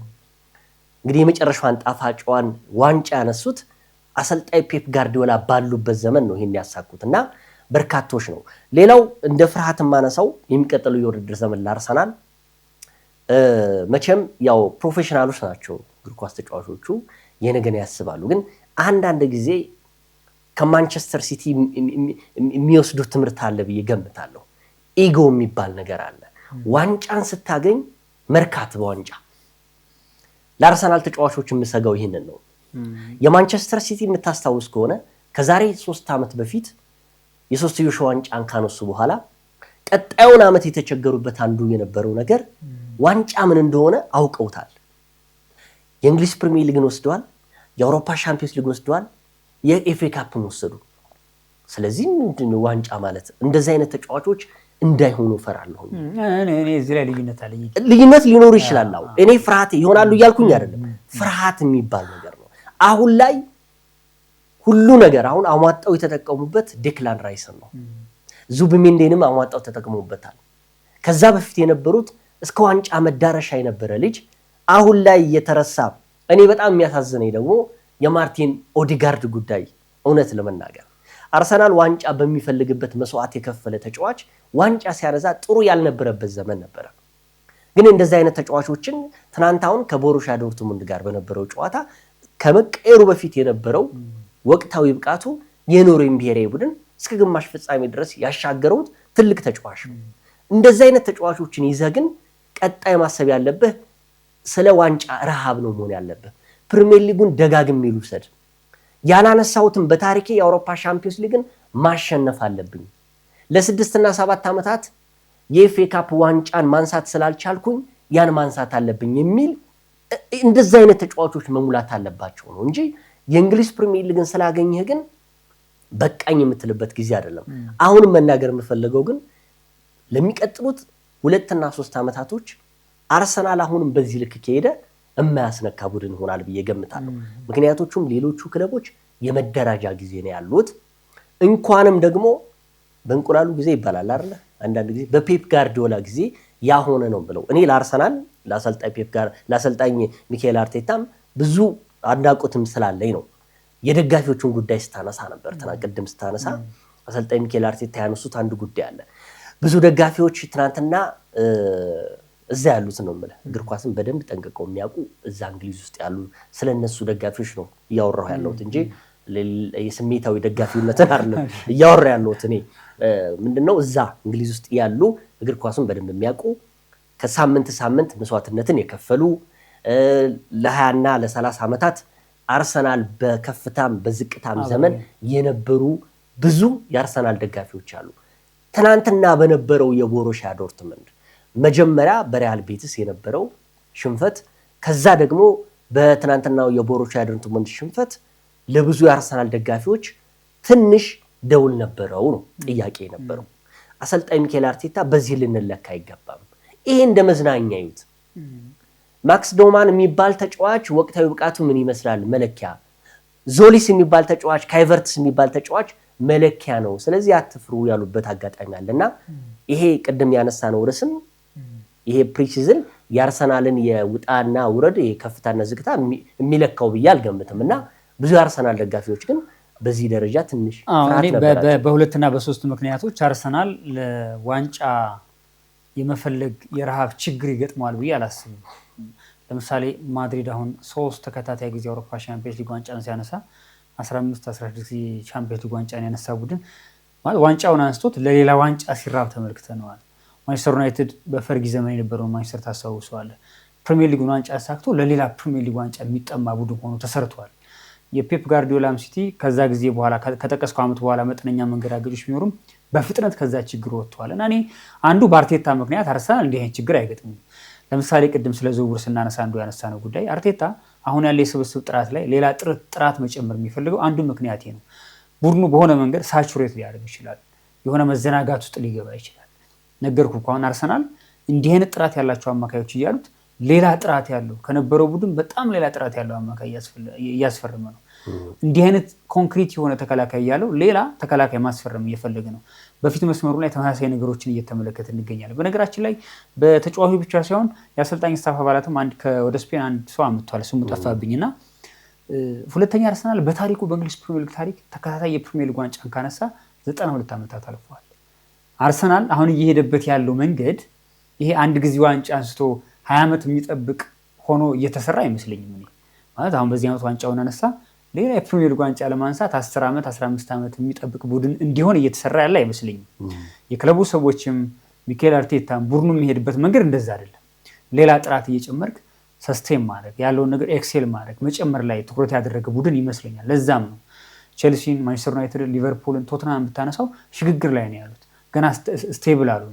እንግዲህ የመጨረሻዋን ጣፋጭዋን ዋንጫ ያነሱት አሰልጣኝ ፔፕ ጋርዲዮላ ባሉበት ዘመን ነው ይሄን ያሳኩት እና በርካቶች ነው። ሌላው እንደ ፍርሃት ማነሳው የሚቀጥለው የውድድር ዘመን ለአርሰናል መቼም ያው ፕሮፌሽናሎች ናቸው እግር ኳስ ተጫዋቾቹ የነገን ያስባሉ። ግን አንዳንድ ጊዜ ከማንቸስተር ሲቲ የሚወስዱት ትምህርት አለ ብዬ ገምታለሁ። ኢጎ የሚባል ነገር አለ። ዋንጫን ስታገኝ መርካት በዋንጫ ለአርሰናል ተጫዋቾች የምሰጋው ይህንን ነው። የማንቸስተር ሲቲ የምታስታውስ ከሆነ ከዛሬ 3 ዓመት በፊት የሶስትዮሽ ዋንጫን ካነሱ በኋላ ቀጣዩን ዓመት የተቸገሩበት አንዱ የነበረው ነገር ዋንጫ ምን እንደሆነ አውቀውታል። የእንግሊዝ ፕሪሚየር ሊግን ወስደዋል፣ የአውሮፓ ሻምፒዮንስ ሊግ ወስደዋል፣ የኤፍኤ ካፕን ወሰዱ። ስለዚህ ምንድነው ዋንጫ ማለት? እንደዚህ አይነት ተጫዋቾች እንዳይሆኑ ፈራለሁ። እኔ እዚህ ላይ ልዩነት አለኝ። ልዩነት ሊኖር ይችላል። እኔ ፍርሃት ይሆናሉ እያልኩኝ አይደለም። ፍርሃት የሚባል ነገር ነው። አሁን ላይ ሁሉ ነገር አሁን አሟጣው የተጠቀሙበት ዴክላን ራይስን ነው። ዙቢሜንዲንም አሟጣው ተጠቅመውበታል። ከዛ በፊት የነበሩት እስከ ዋንጫ መዳረሻ የነበረ ልጅ አሁን ላይ የተረሳ። እኔ በጣም የሚያሳዝነኝ ደግሞ የማርቲን ኦዲጋርድ ጉዳይ። እውነት ለመናገር አርሰናል ዋንጫ በሚፈልግበት መስዋዕት የከፈለ ተጫዋች ዋንጫ ሲያነሳ ጥሩ ያልነበረበት ዘመን ነበረ። ግን እንደዚህ አይነት ተጫዋቾችን ትናንት አሁን ከቦሩሲያ ዶርትሙንድ ጋር በነበረው ጨዋታ ከመቀየሩ በፊት የነበረው ወቅታዊ ብቃቱ የኖርዌይን ብሔራዊ ቡድን እስከ ግማሽ ፍጻሜ ድረስ ያሻገረውት ትልቅ ተጫዋች ነው። እንደዚህ አይነት ተጫዋቾችን ይዘህ ግን ቀጣይ ማሰብ ያለብህ ስለ ዋንጫ ረሃብ ነው መሆን ያለብህ። ፕሪሚየር ሊጉን ደጋግሜ ልውሰድ፣ ያላነሳሁትን በታሪኬ የአውሮፓ ሻምፒዮንስ ሊግን ማሸነፍ አለብኝ። ለ6 እና 7 ዓመታት የኤፍኤ ካፕ ዋንጫን ማንሳት ስላልቻልኩኝ ያን ማንሳት አለብኝ የሚል እንደዚህ አይነት ተጫዋቾች መሙላት አለባቸው ነው እንጂ የእንግሊዝ ፕሪሚየር ሊግን ስላገኘህ ግን በቃኝ የምትልበት ጊዜ አይደለም። አሁንም መናገር የምፈልገው ግን ለሚቀጥሉት 2 እና 3 ዓመታቶች አርሰናል አሁንም በዚህ ልክ ከሄደ የማያስነካ ቡድን ይሆናል ብዬ ገምታለሁ። ምክንያቶቹም ሌሎቹ ክለቦች የመደራጃ ጊዜ ነው ያሉት። እንኳንም ደግሞ በእንቁላሉ ጊዜ ይባላል አይደል? አንዳንድ ጊዜ በፔፕ ጋርዲዮላ ጊዜ ያሆነ ነው ብለው እኔ ለአርሰናል ለአሰልጣኝ ሚካኤል አርቴታም ብዙ አድናቆትም ስላለኝ ነው። የደጋፊዎቹን ጉዳይ ስታነሳ ነበር ቅድም ስታነሳ አሰልጣኝ ሚካኤል አርቴታ ያነሱት አንድ ጉዳይ አለ። ብዙ ደጋፊዎች ትናንትና እዛ ያሉት ነው የምልህ እግር ኳስን በደንብ ጠንቅቀው የሚያውቁ እዛ እንግሊዝ ውስጥ ያሉ ስለነሱ ደጋፊዎች ነው እያወራሁ ያለሁት እንጂ የስሜታዊ ደጋፊነትን አይደለም እያወራሁ ያለሁት። እኔ ምንድነው እዛ እንግሊዝ ውስጥ ያሉ እግር ኳስን በደንብ የሚያውቁ ከሳምንት ሳምንት መስዋዕትነትን የከፈሉ ለ20 እና ለ30 ዓመታት አርሰናል በከፍታም በዝቅታም ዘመን የነበሩ ብዙ የአርሰናል ደጋፊዎች አሉ። ትናንትና በነበረው የቦሩሲያ ዶርትሙንድ መጀመሪያ በሪያል ቤቲስ የነበረው ሽንፈት ከዛ ደግሞ በትናንትናው የቦሩሲያ ዶርትሙንድ ሽንፈት ለብዙ የአርሰናል ደጋፊዎች ትንሽ ደውል ነበረው ነው ጥያቄ ነበረው። አሰልጣኝ ሚካኤል አርቴታ በዚህ ልንለካ አይገባም። ይሄ እንደ መዝናኛ ይዩት። ማክስ ዶማን የሚባል ተጫዋች ወቅታዊ ብቃቱ ምን ይመስላል መለኪያ፣ ዞሊስ የሚባል ተጫዋች ካይቨርትስ የሚባል ተጫዋች መለኪያ ነው። ስለዚህ አትፍሩ ያሉበት አጋጣሚ አለና ይሄ ቅድም ያነሳነው ርዕስም ይሄ ፕሪሲዝን የአርሰናልን የውጣና ውረድ የከፍታና ዝቅታ የሚለካው ብዬ አልገምትም። እና ብዙ የአርሰናል ደጋፊዎች ግን በዚህ ደረጃ ትንሽ በሁለትና በሶስት ምክንያቶች አርሰናል ለዋንጫ የመፈለግ የረሃብ ችግር ይገጥመዋል ብዬ አላስብም። ለምሳሌ ማድሪድ አሁን 3 ተከታታይ ጊዜ አውሮፓ ሻምፒዮንስ ሊግ ዋንጫን ሲያነሳ 15-16 ጊዜ ቻምፒዮንስ ሊግ ዋንጫን ያነሳ ቡድን ማለት ዋንጫውን አንስቶት ለሌላ ዋንጫ ሲራብ ተመልክተነዋል። ማንቸስተር ዩናይትድ በፈርጊ ዘመን የነበረው ማንቸስተር ታስታውሰዋለህ። ፕሪሚየር ሊጉን ዋንጫ አሳክቶ ለሌላ ፕሪሚየር ሊግ ዋንጫ የሚጠማ ቡድን ሆኖ ተሰርቷል። የፔፕ ጋርዲዮላም ሲቲ ከዛ ጊዜ በኋላ ከጠቀስከው ዓመት በኋላ መጠነኛ መንገዳገጮች ቢኖሩም በፍጥነት ከዛ ችግር ወጥቷል። እና እኔ አንዱ በአርቴታ ምክንያት አርሰናል እንዲህ አይነት ችግር አይገጥምም። ለምሳሌ ቅድም ስለ ዝውውር ስናነሳ አንዱ ያነሳነው ጉዳይ አርቴታ አሁን ያለ የስብስብ ጥራት ላይ ሌላ ጥራት መጨመር የሚፈልገው አንዱ ምክንያት ነው። ቡድኑ በሆነ መንገድ ሳቹሬት ሊያደርግ ይችላል። የሆነ መዘናጋት ውስጥ ሊገባ ይችላል። ነገርኩህ እኮ አሁን አርሰናል እንዲህ አይነት ጥራት ያላቸው አማካዮች እያሉት ሌላ ጥራት ያለው ከነበረው ቡድን በጣም ሌላ ጥራት ያለው አማካይ እያስፈረመ ነው። እንዲህ አይነት ኮንክሪት የሆነ ተከላካይ ያለው ሌላ ተከላካይ ማስፈረም እየፈለገ ነው። በፊት መስመሩ ላይ ተመሳሳይ ነገሮችን እየተመለከተ እንገኛለን። በነገራችን ላይ በተጫዋቹ ብቻ ሳይሆን የአሰልጣኝ ስታፍ አባላትም ወደ ስፔን አንድ ሰው አምጥቷል። ስሙ ጠፋብኝና ሁለተኛ አርሰናል በታሪኩ በእንግሊዝ ፕሪሚየር ሊግ ታሪክ ተከታታይ የፕሪሚየር ሊግ ዋንጫን ካነሳ 92 ዓመታት አልፈዋል። አርሰናል አሁን እየሄደበት ያለው መንገድ ይሄ አንድ ጊዜ ዋንጫ አንስቶ 20 ዓመት የሚጠብቅ ሆኖ እየተሰራ አይመስለኝም። ማለት አሁን በዚህ ዓመት ዋንጫውን አነሳ ሌላ የፕሪሚየር ሊግ ዋንጫ ለማንሳት 10 ዓመት 15 ዓመት የሚጠብቅ ቡድን እንዲሆን እየተሰራ ያለ አይመስለኝም። የክለቡ ሰዎችም ሚካኤል አርቴታ ቡድኑ የሚሄድበት መንገድ እንደዛ አይደለም። ሌላ ጥራት እየጨመርክ ሰስቴን ማድረግ ያለውን ነገር ኤክሴል ማድረግ መጨመር ላይ ትኩረት ያደረገ ቡድን ይመስለኛል። ለዛም ነው ቼልሲን፣ ማንቸስተር ዩናይትድ፣ ሊቨርፑልን፣ ቶትናም ብታነሳው ሽግግር ላይ ነው ያሉት። ገና ስቴብል አሉ።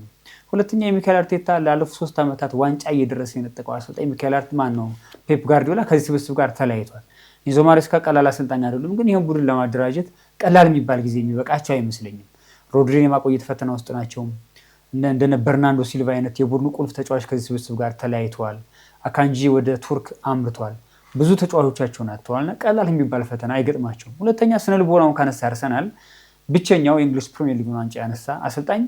ሁለተኛ የሚካኤል አርቴታ ላለፉት 3 ዓመታት ዋንጫ እየደረሰ የነጠቀው አሰልጣኝ ሚካኤል አርቴታ ማን ነው? ፔፕ ጋርዲዮላ ከዚህ ስብስብ ጋር ተለያይቷል። ኢንዞ ማሬስካ ቀላል አሰልጣኝ አይደሉም፣ ግን ይህን ቡድን ለማደራጀት ቀላል የሚባል ጊዜ የሚበቃቸው አይመስለኝም። ሮድሪን የማቆየት ፈተና ውስጥ ናቸው። እንደነ በርናንዶ ሲልቫ አይነት የቡድኑ ቁልፍ ተጫዋች ከዚህ ስብስብ ጋር ተለያይተዋል። አካንጂ ወደ ቱርክ አምርቷል። ብዙ ተጫዋቾቻቸውን አጥተዋልና ቀላል የሚባል ፈተና አይገጥማቸውም። ሁለተኛ ስነ ልቦናውን ካነሳ አርሰናል ብቸኛው የእንግሊዝ ፕሪሚየር ሊግ ዋንጫ ያነሳ አሰልጣኝ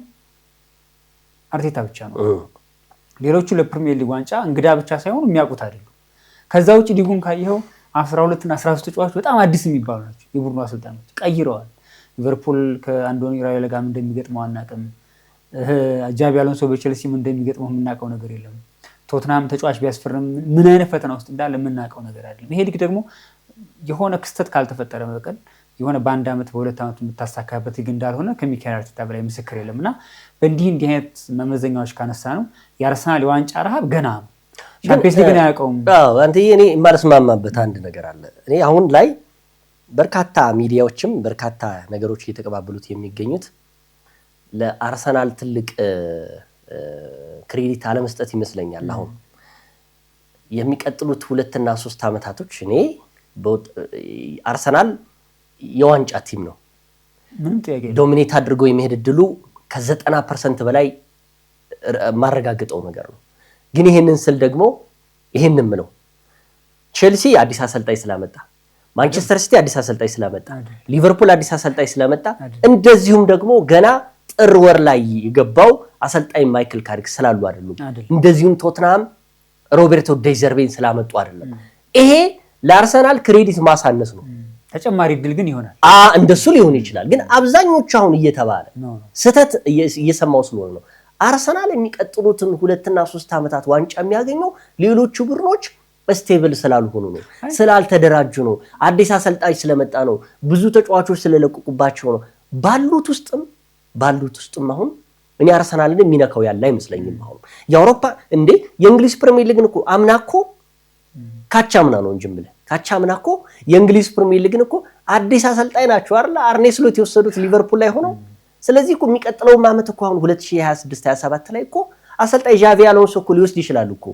አርቴታ ብቻ ነው። ሌሎቹ ለፕሪሚየር ሊግ ዋንጫ እንግዳ ብቻ ሳይሆኑ የሚያውቁት አይደሉም። ከዛ ውጭ ሊጉን ካየኸው 12 እና 13 ተጫዋቾች በጣም አዲስ የሚባሉ ናቸው። የቡድኑ አሰልጣኞች ቀይረዋል። ሊቨርፑል ከአንዶኒ ራዮላ ጋር እንደሚገጥመው አናውቅም። ጃቢ አሎንሶ በቼልሲም እንደሚገጥመው የምናውቀው ነገር የለም። ቶትናም ተጫዋች ቢያስፈርም ምን አይነት ፈተና ውስጥ እንዳለ የምናውቀው ነገር አይደለም። ይሄ ሊግ ደግሞ የሆነ ክስተት ካልተፈጠረ በቀን የሆነ በአንድ ዓመት በሁለት ዓመት የምታሳካበት ሊግ እንዳልሆነ ከሚካኤል አርቴታ በላይ ምስክር የለም እና በእንዲህ አይነት መመዘኛዎች ካነሳ ነው የአርሰናል የዋንጫ ረሃብ ገና ነው። ሻምፒዮንስ ሊግን አያውቀውም። እኔ የማልስማማበት አንድ ነገር አለ። እኔ አሁን ላይ በርካታ ሚዲያዎችም በርካታ ነገሮች እየተቀባበሉት የሚገኙት ለአርሰናል ትልቅ ክሬዲት አለመስጠት ይመስለኛል። አሁን የሚቀጥሉት 2 እና 3 ዓመታቶች እኔ አርሰናል የዋንጫ ቲም ነው። ምንም ጥያቄ ዶሚኔት አድርገው የመሄድ እድሉ ከ90% በላይ ማረጋገጠው ነገር ነው። ግን ይሄንን ስል ደግሞ ይሄንን ምለው ቼልሲ አዲስ አሰልጣኝ ስላመጣ፣ ማንቸስተር ሲቲ አዲስ አሰልጣኝ ስላመጣ፣ ሊቨርፑል አዲስ አሰልጣኝ ስላመጣ፣ እንደዚሁም ደግሞ ገና ጥር ወር ላይ የገባው አሰልጣኝ ማይክል ካሪክ ስላሉ አይደሉም። እንደዚሁም ቶትናም ሮቤርቶ ዴዘርቤን ስላመጡ አይደለም። ይሄ ለአርሰናል ክሬዲት ማሳነስ ነው። ተጨማሪ እድል ግን ይሆናል። እንደሱ ሊሆን ይችላል። ግን አብዛኞቹ አሁን እየተባለ ስህተት እየሰማው ስለሆነ ነው። አርሰናል የሚቀጥሉትን 2 እና 3 ዓመታት ዋንጫ የሚያገኘው ሌሎቹ ቡድኖች ስቴብል ስላልሆኑ ነው፣ ስላልተደራጁ ነው፣ አዲስ አሰልጣኝ ስለመጣ ነው፣ ብዙ ተጫዋቾች ስለለቀቁባቸው ነው። ባሉት ውስጥም አሁን እኔ አርሰናልን የሚነካው ያለ አይመስለኝም። አሁን የአውሮፓ የእንግሊዝ ፕሪሚየር ሊግን እኮ አምና እኮ ካቻምና ነው እንጂ የምልህ ካቻምና እኮ የእንግሊዝ ፕሪሚየር ሊግን እኮ አዲስ አሰልጣኝ ናቸው አይደል አርኔ ስሎት የወሰዱት ሊቨርፑል ላይ ሆነው። ስለዚህ እኮ የሚቀጥለው ዓመት እኮ አሁን 2026-27 ላይ እኮ አሰልጣኝ ጃቪ አሎንሶ እኮ ሊወስድ ይችላል እኮ።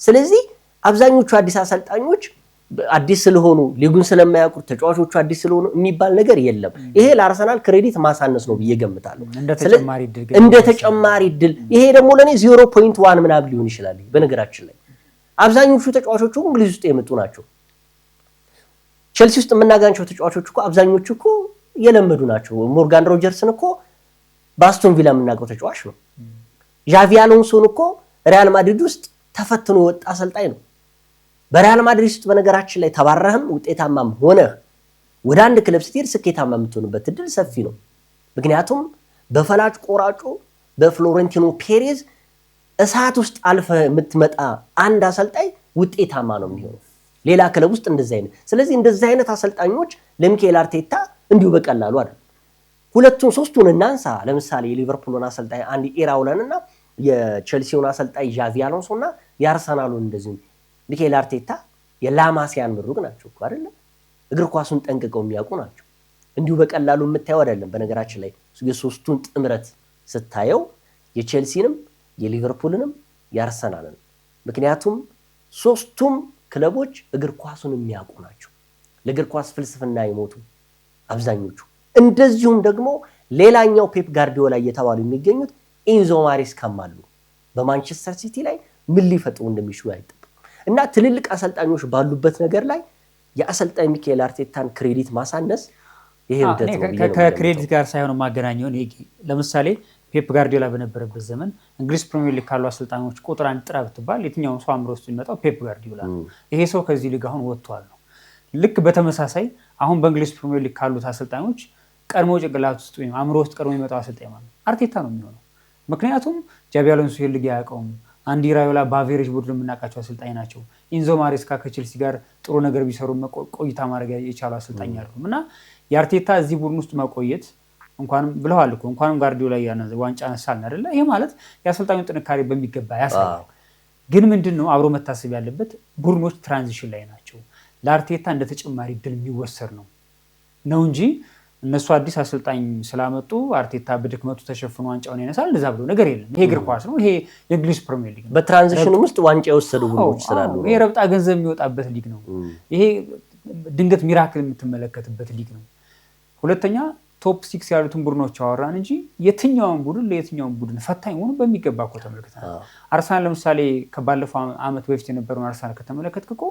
ስለዚህ አብዛኞቹ አዲስ አሰልጣኞች አዲስ ስለሆኑ ሊጉን ስለማያውቁት ተጫዋቾቹ አዲስ ስለሆኑ የሚባል ነገር የለም። ይሄ ለአርሰናል ክሬዲት ማሳነስ ነው ብዬ ገምታለሁ። እንደ ተጨማሪ ድል ይሄ ደግሞ ለኔ 0.1 ምናምን ሊሆን ይችላል። በነገራችን ላይ አብዛኞቹ ተጫዋቾቹ እንግሊዝ ውስጥ የመጡ ናቸው። ቼልሲ ውስጥ የምናገኛቸው ተጫዋቾች እኮ አብዛኞቹ እኮ የለመዱ ናቸው። ሞርጋን ሮጀርስን እኮ በአስቶን ቪላ የምናውቀው ተጫዋች ነው። ዣቪ አሎንሶን እኮ ሪያል ማድሪድ ውስጥ ተፈትኖ ወጣ አሰልጣኝ ነው። በሪያል ማድሪድ ውስጥ በነገራችን ላይ ተባረህም ውጤታማም ሆነህ ወደ አንድ ክለብ ስትሄድ ስኬታማ የምትሆንበት እድል ሰፊ ነው። ምክንያቱም በፈላጭ ቆራጩ በፍሎሬንቲኖ ፔሬዝ እሳት ውስጥ አልፈህ የምትመጣ አንድ አሰልጣኝ ውጤታማ ነው የሚሆነው ሌላ ክለብ ውስጥ እንደዚህ አይነት። ስለዚህ እንደዚህ አይነት አሰልጣኞች ለሚካኤል አርቴታ እንዲሁ በቀላሉ አይደል። 2-3ቱን እናንሳ። ለምሳሌ የሊቨርፑልን አሰልጣኝ አንዲ ኢራውላንና የቼልሲውን አሰልጣኝ ዣቪ አሎንሶና የአርሰናሉን እንደዚህ ሚካኤል አርቴታ የላማሲያን ምሩቅ ናቸው እኮ አይደል። እግር ኳሱን ጠንቅቀው የሚያውቁ ናቸው። እንዲሁ በቀላሉ የምታየው አይደለም። በነገራችን ላይ የሶስቱን ጥምረት ስታየው የቼልሲንም የሊቨርፑልንም የአርሰናልን፣ ምክንያቱም ሶስቱም ክለቦች እግር ኳሱን የሚያውቁ ናቸው። ለእግር ኳስ ፍልስፍና የሞቱ አብዛኞቹ። እንደዚሁም ደግሞ ሌላኛው ፔፕ ጋርዲዮላ እየተባሉ የሚገኙት ኢንዞ ማሬስካም አሉ። በማንቸስተር ሲቲ ላይ ምን ሊፈጥሩ እንደሚችሉ አይጠበቅም። እና ትልልቅ አሰልጣኞች ባሉበት ነገር ላይ የአሰልጣኝ ሚካኤል አርቴታን ክሬዲት ማሳነስ ይሄ ከክሬዲት ጋር ሳይሆን ማገናኘው ለምሳሌ ፔፕ ጋርዲዮላ በነበረበት ዘመን እንግሊዝ ፕሪሚየር ሊግ ካሉ አሰልጣኞች ቁጥር 1 ጥራ ብትባል የትኛውን ሰው አእምሮ ውስጥ የሚመጣው ፔፕ ጋርዲዮላ ነው። ይሄ ሰው ከዚህ ሊግ አሁን ወጥቷል ነው። ልክ በተመሳሳይ አሁን በእንግሊዝ ፕሪሚየር ሊግ ካሉት አሰልጣኞች ቀድሞ ጭንቅላት ውስጥ ወይም አእምሮ ውስጥ ቀድሞ የሚመጣው አሰልጣኝ ማለት አርቴታ ነው የሚሆነው። ምክንያቱም ጃቢ አሎንሶ ይሄን ሊግ አያውቀውም። አንዲ ራዮላ በአቬሬጅ ቡድን የምናውቃቸው አሰልጣኝ ናቸው። ኢንዞ ማሬስካ ከቼልሲ ጋር ጥሩ ነገር ቢሰሩ ቆይታ ማድረግ የቻሉ አሰልጣኝ አይደሉም። እና የአርቴታ እዚህ ቡድን ውስጥ መቆየት እንኳንም ብለዋል እኮ እንኳንም ጋርዲዮላ ዋንጫ ነሳልን አይደለ? ይሄ ማለት የአሰልጣኙን ጥንካሬ በሚገባ ያሳያል። ግን ምንድነው አብሮ መታሰብ ያለበት ቡድኖች ትራንዚሽን ላይ ናቸው። ለአርቴታ እንደ ተጨማሪ ድል የሚወሰድ ነው እንጂ እነሱ አዲስ አሰልጣኝ ስላመጡ አርቴታ በድክመቱ ተሸፍኖ ዋንጫውን ያነሳል እንደዛ ብሎ ነገር የለም። ይሄ እግር ኳስ ነው። ይሄ የእንግሊዝ ፕሪሚየር ሊግ ነው። በትራንዚሽን ውስጥ ዋንጫ የወሰዱ ቡድኖች ስላሉ ይሄ ረብጣ ገንዘብ የሚወጣበት ሊግ ነው። ይሄ ድንገት ሚራክል የምትመለከትበት ሊግ ነው። ሁለተኛ ቶፕ 6 ያሉትን ቡድኖች አወራን እንጂ የትኛውን ቡድን ለየትኛውን ቡድን ፈታኝ ሆኖ በሚገባ እኮ ተመልክተናል። አርሰናል ለምሳሌ ከባለፈው ዓመት በፊት የነበረውን አርሰናል ከተመለከትክ እኮ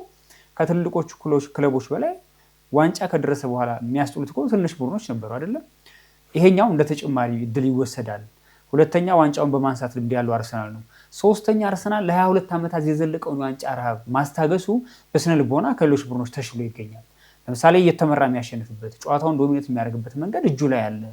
ከትልልቆቹ ክለቦች በላይ ዋንጫ ከደረሰ በኋላ የሚያስጥሉት እኮ ትንሽ ቡድኖች ነበሩ አይደለም? ይሄኛው እንደ ተጨማሪ ድል ይወሰዳል። ሁለተኛ ዋንጫውን በማንሳት ልምድ ያለው አርሰናል ነው። ሶስተኛ አርሰናል ለ22 ዓመታት የዘለቀውን ዋንጫ ረሃብ ማስታገሱ በስነ ልቦና ከሌሎች ቡድኖች ተሽሎ ይገኛል። ለምሳሌ እየተመራ የሚያሸንፍበት ጨዋታውን ዶሚኔት የሚያደርግበት መንገድ እጁ ላይ አለ።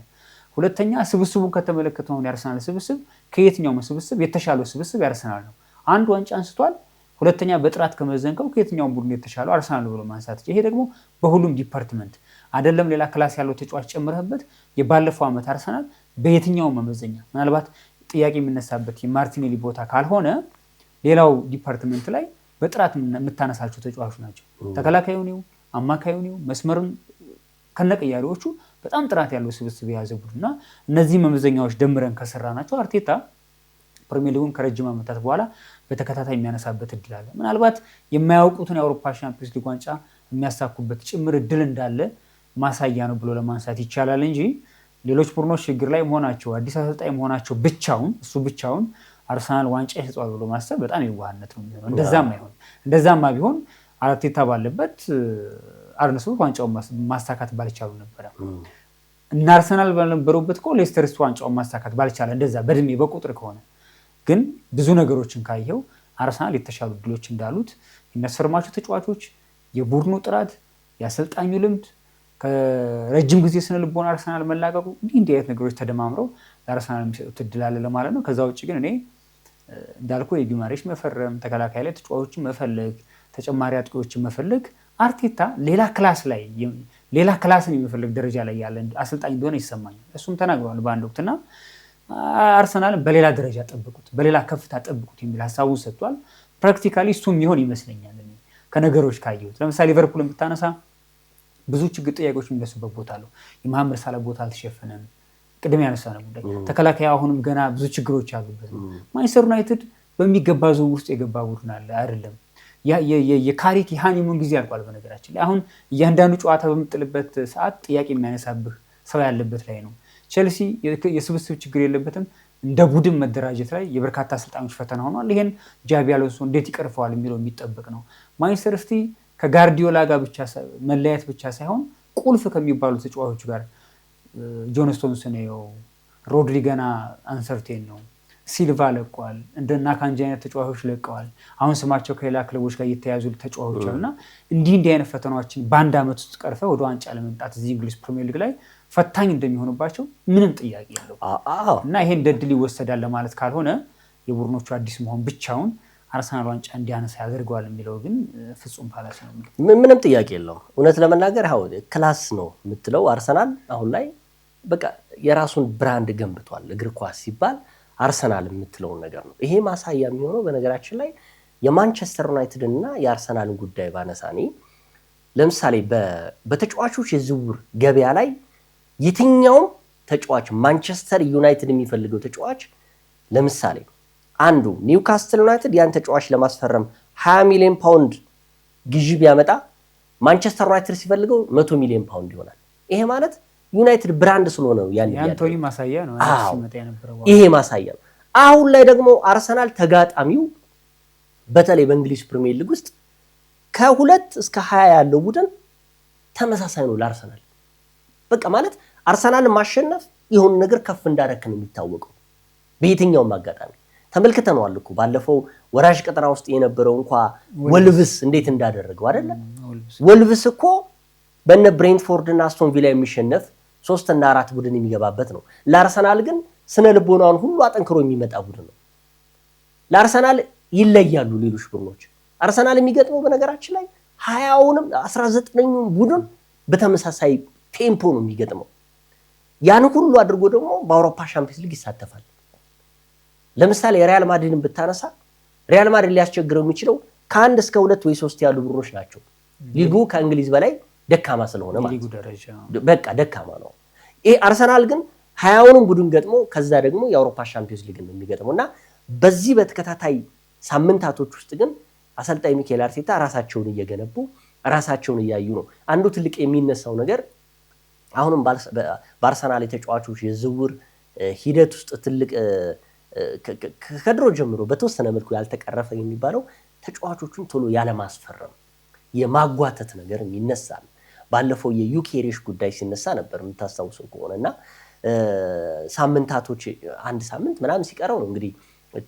ሁለተኛ ስብስቡን ከተመለከተው አሁን የአርሰናል ስብስብ ከየትኛውም ስብስብ የተሻለው ስብስብ ያርሰናል ነው። አንድ ዋንጫ አንስቷል። ሁለተኛ በጥራት ከመዘንከው ከየትኛውም ቡድን የተሻለው አርሰናል ብሎ ማንሳት። ይሄ ደግሞ በሁሉም ዲፓርትመንት አይደለም ሌላ ክላስ ያለው ተጫዋች ጨምረህበት የባለፈው ዓመት አርሰናል በየትኛውም መመዘኛ ምናልባት ጥያቄ የሚነሳበት የማርቲኔሊ ቦታ ካልሆነ ሌላው ዲፓርትመንት ላይ በጥራት የምታነሳቸው ተጫዋቾች ናቸው። ተከላካዩ ነው፣ አማካዩ ነው፣ መስመሩን ከነቀያሪዎቹ በጣም ጥራት ያለው ስብስብ የያዘ ቡድንና እነዚህ መመዘኛዎች ደምረን ከሰራናቸው አርቴታ ፕሪሚየር ሊጉን ከረጅም ዓመታት በኋላ በተከታታይ የሚያነሳበት እድል አለ። ምናልባት የማያውቁትን የአውሮፓ ቻምፒዮንስ ሊግ ዋንጫ የሚያሳኩበት ጭምር እድል እንዳለ ማሳያ ነው ብሎ ለማንሳት ይቻላል እንጂ ሌሎች ቡድኖች ችግር ላይ መሆናቸው አዲስ አሰልጣኝ መሆናቸው ብቻውን አርሰናል ዋንጫ ይሰጣል ብሎ ማሰብ በጣም የዋህነት ነው የሚሆነው። እንደዛማ ቢሆን አርቴታ ባለበት አርነ ስሎት ዋንጫውን ማሳካት ባልቻሉ ነበረ እና አርሰናል ባልነበሩበት እኮ ሌስተር ሲቲ ዋንጫውን ማሳካት ባልቻለ እንደዛ በእድሜ በቁጥር ከሆነ ግን ብዙ ነገሮችን ካየው አርሰናል የተሻሉ ድሎች እንዳሉት የሚያስፈርማቸው ተጫዋቾች፣ የቡድኑ ጥራት፣ የአሰልጣኙ ልምድ፣ ከረጅም ጊዜ ስነ ልቦና አርሰናል መላቀቁ እንዲህ አይነት ነገሮች ተደማምረው ለአርሰናል የሚሰጡት እድል አለ ለማለት ነው። ከዛ ውጭ ግን እኔ እንዳልኩ የጊማሬሽ መፈረም፣ ተከላካይ ላይ ተጫዋቾችን መፈለግ፣ ተጨማሪ አጥቂዎችን መፈለግ አርቴታ ሌላ ክላስን የሚፈልግ ደረጃ ላይ ያለ አሰልጣኝ እንደሆነ ይሰማኛል። እሱም ተናግሯል በአንድ ወቅትና አርሰናልን በሌላ ደረጃ ጠብቁት፣ በሌላ ከፍታ ጠብቁት የሚል ሀሳቡን ሰጥቷል። ፕራክቲካሊ እሱም የሚሆን ይመስለኛል ከነገሮች ካየሁት። ለምሳሌ ሊቨርፑል የምታነሳ ብዙ ችግር ጥያቄዎች የሚነሱበት ቦታ አለው። የመሐመድ ሳላ ቦታ አልተሸፈነም። ቅድም ያነሳነው ጉዳይ ተከላካይ አሁንም ገና ብዙ ችግሮች አሉበት። ማንቸስተር ዩናይትድ በሚገባ ዝውውር ውስጥ የገባ ቡድን አለ አይደለም። የካሪክ የሃኒሙን ጊዜ አልቋል። በነገራችን ላይ አሁን እያንዳንዱ ጨዋታ በምጥልበት ሰዓት ጥያቄ የሚያነሳብህ ሰው ያለበት ላይ ነው። ቼልሲ የስብስብ ችግር የለበትም። እንደ ቡድን መደራጀት ላይ የበርካታ አሰልጣኞች ፈተና ሆኗል። ይሄን ጃቢ አሎንሶ እንዴት ይቀርፈዋል የሚለው የሚጠበቅ ነው። ማንቸስተር ሲቲ ከጋርዲዮላ ጋር መለያየት ብቻ ሳይሆን ቁልፍ ከሚባሉ ተጫዋቾች ጋር ጆን ስቶንስ ነው፣ ሮድሪ ገና አንሰርቴን ነው፣ ሲልቫ ለቀዋል፣ እንደና ካንጂ አይነት ተጫዋቾች ለቀዋል። አሁን ስማቸው ከሌላ ክለቦች ጋር እየተያዙ ተጫዋቾች አሉና እንዲህ አይነት ፈተናዎችን በአንድ ዓመት ውስጥ ቀርፈ ወደ ዋንጫ ለመምጣት እዚህ እንግሊዝ ፕሪሚየር ሊግ ላይ ፈታኝ እንደሚሆንባቸው ምንም ጥያቄ የለው እና ይሄ እንደ ድል ይወሰዳል ለማለት ካልሆነ የቡድኖቹ አዲስ መሆን ብቻውን አርሰናል ዋንጫ እንዲያነሳ ያደርገዋል የሚለው ግን ፍጹም ፋላሲ ነው። ምንም ጥያቄ የለውም። እውነት ለመናገር ክላስ ነው የምትለው አርሰናል አሁን ላይ በቃ የራሱን ብራንድ ገንብቷል። እግር ኳስ ሲባል አርሰናል የምትለውን ነገር ነው። ይሄ ማሳያ የሚሆነው በነገራችን ላይ የማንቸስተር ዩናይትድ እና የአርሰናልን ጉዳይ ባነሳኔ ለምሳሌ በተጫዋቾች የዝውውር ገበያ ላይ የትኛውም ተጫዋች ማንቸስተር ዩናይትድ የሚፈልገው ተጫዋች ለምሳሌ አንዱ ኒውካስትል ዩናይትድ ያን ተጫዋች ለማስፈረም 20 ሚሊዮን ፓውንድ ግዢ ቢያመጣ ማንቸስተር ዩናይትድ ሲፈልገው 100 ሚሊዮን ፓውንድ ይሆናል። ይሄ ማለት ዩናይትድ ብራንድ ስለሆነ ነው ያንቶኒ ማሳያ ነው ሲመጣ የነበረው። ይሄ ማሳያ ነው። አሁን ላይ ደግሞ አርሰናል ተጋጣሚው በተለይ በእንግሊዝ ፕሪሚየር ሊግ ውስጥ ከ2 እስከ 20 ያለው ቡድን ተመሳሳይ ነው ለአርሰናል። በቃ ማለት አርሰናልን ማሸነፍ የሆነ ነገር ከፍ እንዳደረክ ነው የሚታወቀው። በየትኛውም አጋጣሚ ተመልክተነዋል እኮ ባለፈው ወራጅ ቀጠና ውስጥ የነበረው እንኳን ወልቭስ እንዴት እንዳደረገው አይደለ? ወልቭስ እኮ በነ ብሬንትፎርድ እና አስቶን ቪላ የሚሸነፍ 3 እና 4 ቡድን የሚገባበት ነው። ለአርሰናል ግን ስነ ልቦናውን ሁሉ አጠንክሮ የሚመጣ ቡድን ነው። ለአርሰናል ይለያሉ ሌሎች ቡድኖች። አርሰናል የሚገጥመው በነገራችን ላይ 20ውንም 19ኙም ቡድን በተመሳሳይ ቴምፖ ነው የሚገጥመው። ያን ሁሉ አድርጎ ደግሞ በአውሮፓ ሻምፒዮንስ ሊግ ይሳተፋል። ለምሳሌ ሪያል ማድሪድን ብታነሳ ሪያል ማድሪድ ሊያስቸግረው የሚችለው ከ1 እስከ 2 ወይ 3 ያሉ ቡድኖች ናቸው። ሊጉ ከእንግሊዝ በላይ ደካማ ስለሆነ ማለት ነው። በቃ ደካማ ነው። ይሄ አርሰናል ግን 20ውንም ቡድን ገጥሞ ከዛ ደግሞ የአውሮፓ ሻምፒዮንስ ሊግ ነው የሚገጥመውና በዚህ በተከታታይ ሳምንታቶች ውስጥ ግን አሰልጣኝ ሚኬል አርቴታ ራሳቸውን እየገነቡ ራሳቸውን እያዩ ነው። አንዱ ትልቅ የሚነሳው ነገር አሁንም በአርሰናል የተጫዋቾች የዝውውር ሂደት ውስጥ ትልቅ ከድሮ ጀምሮ በተወሰነ መልኩ ያልተቀረፈ የሚባለው ተጫዋቾቹን ቶሎ ያለማስፈረም የማጓተት ነገር ይነሳል። ባለፈው የዩኬሬሽ ጉዳይ ሲነሳ ነበር የምታስታውሰው ከሆነና ሳምንታቶች 1 ሳምንት ምናምን ሲቀረው ነው እንግዲህ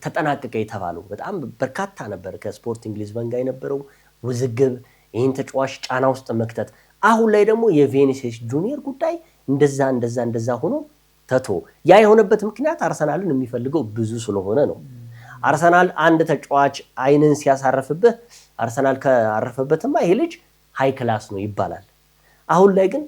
ተጠናቀቀ የተባለው። በጣም በርካታ ነበር ከስፖርቲንግ ሊዝበን ጋር የነበረው ውዝግብ፣ ይህን ተጫዋች ጫና ውስጥ መክተት። አሁን ላይ ደግሞ የቬኒሲየስ ጁኒየር ጉዳይ እንደዛ ሆኖ ተቶ ያ የሆነበት ምክንያት አርሰናልን የሚፈልገው ብዙ ስለሆነ ነው። አርሰናል አንድ ተጫዋች አይንን ሲያሳርፍብህ አርሰናል ካረፈበትማ ይሄ ልጅ ሃይ ክላስ ነው ይባላል። አሁን ላይ ግን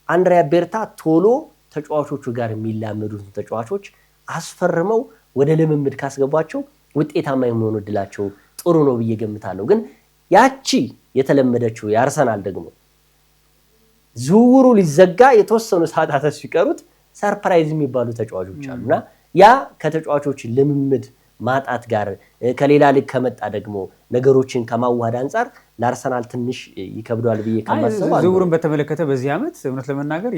አንድሪያ ቤርታ ቶሎ ተጫዋቾቹ ጋር የሚላመዱት ተጫዋቾች አስፈርመው ወደ ልምምድ ካስገቧቸው ውጤታማ የመሆኑ እድላቸው ጥሩ ነው ብዬ ገምታለሁ። ግን ያቺ የተለመደችው የአርሰናል ደግሞ ዝውውሩ ሊዘጋ የተወሰኑ ሰዓታት ሲቀሩት ሰርፕራይዝ የሚባሉ ተጫዋቾች አሉና ያ ከተጫዋቾች ልምምድ ማጣት ጋር ከሌላ ልክ ከመጣ ደግሞ ነገሮችን ከማዋሃድ አንጻር ለአርሰናል ትንሽ ይከብዳል ብዬ ከማስበው ዝውውሩን በተመለከተ በዚህ ዓመት እውነት ለመናገር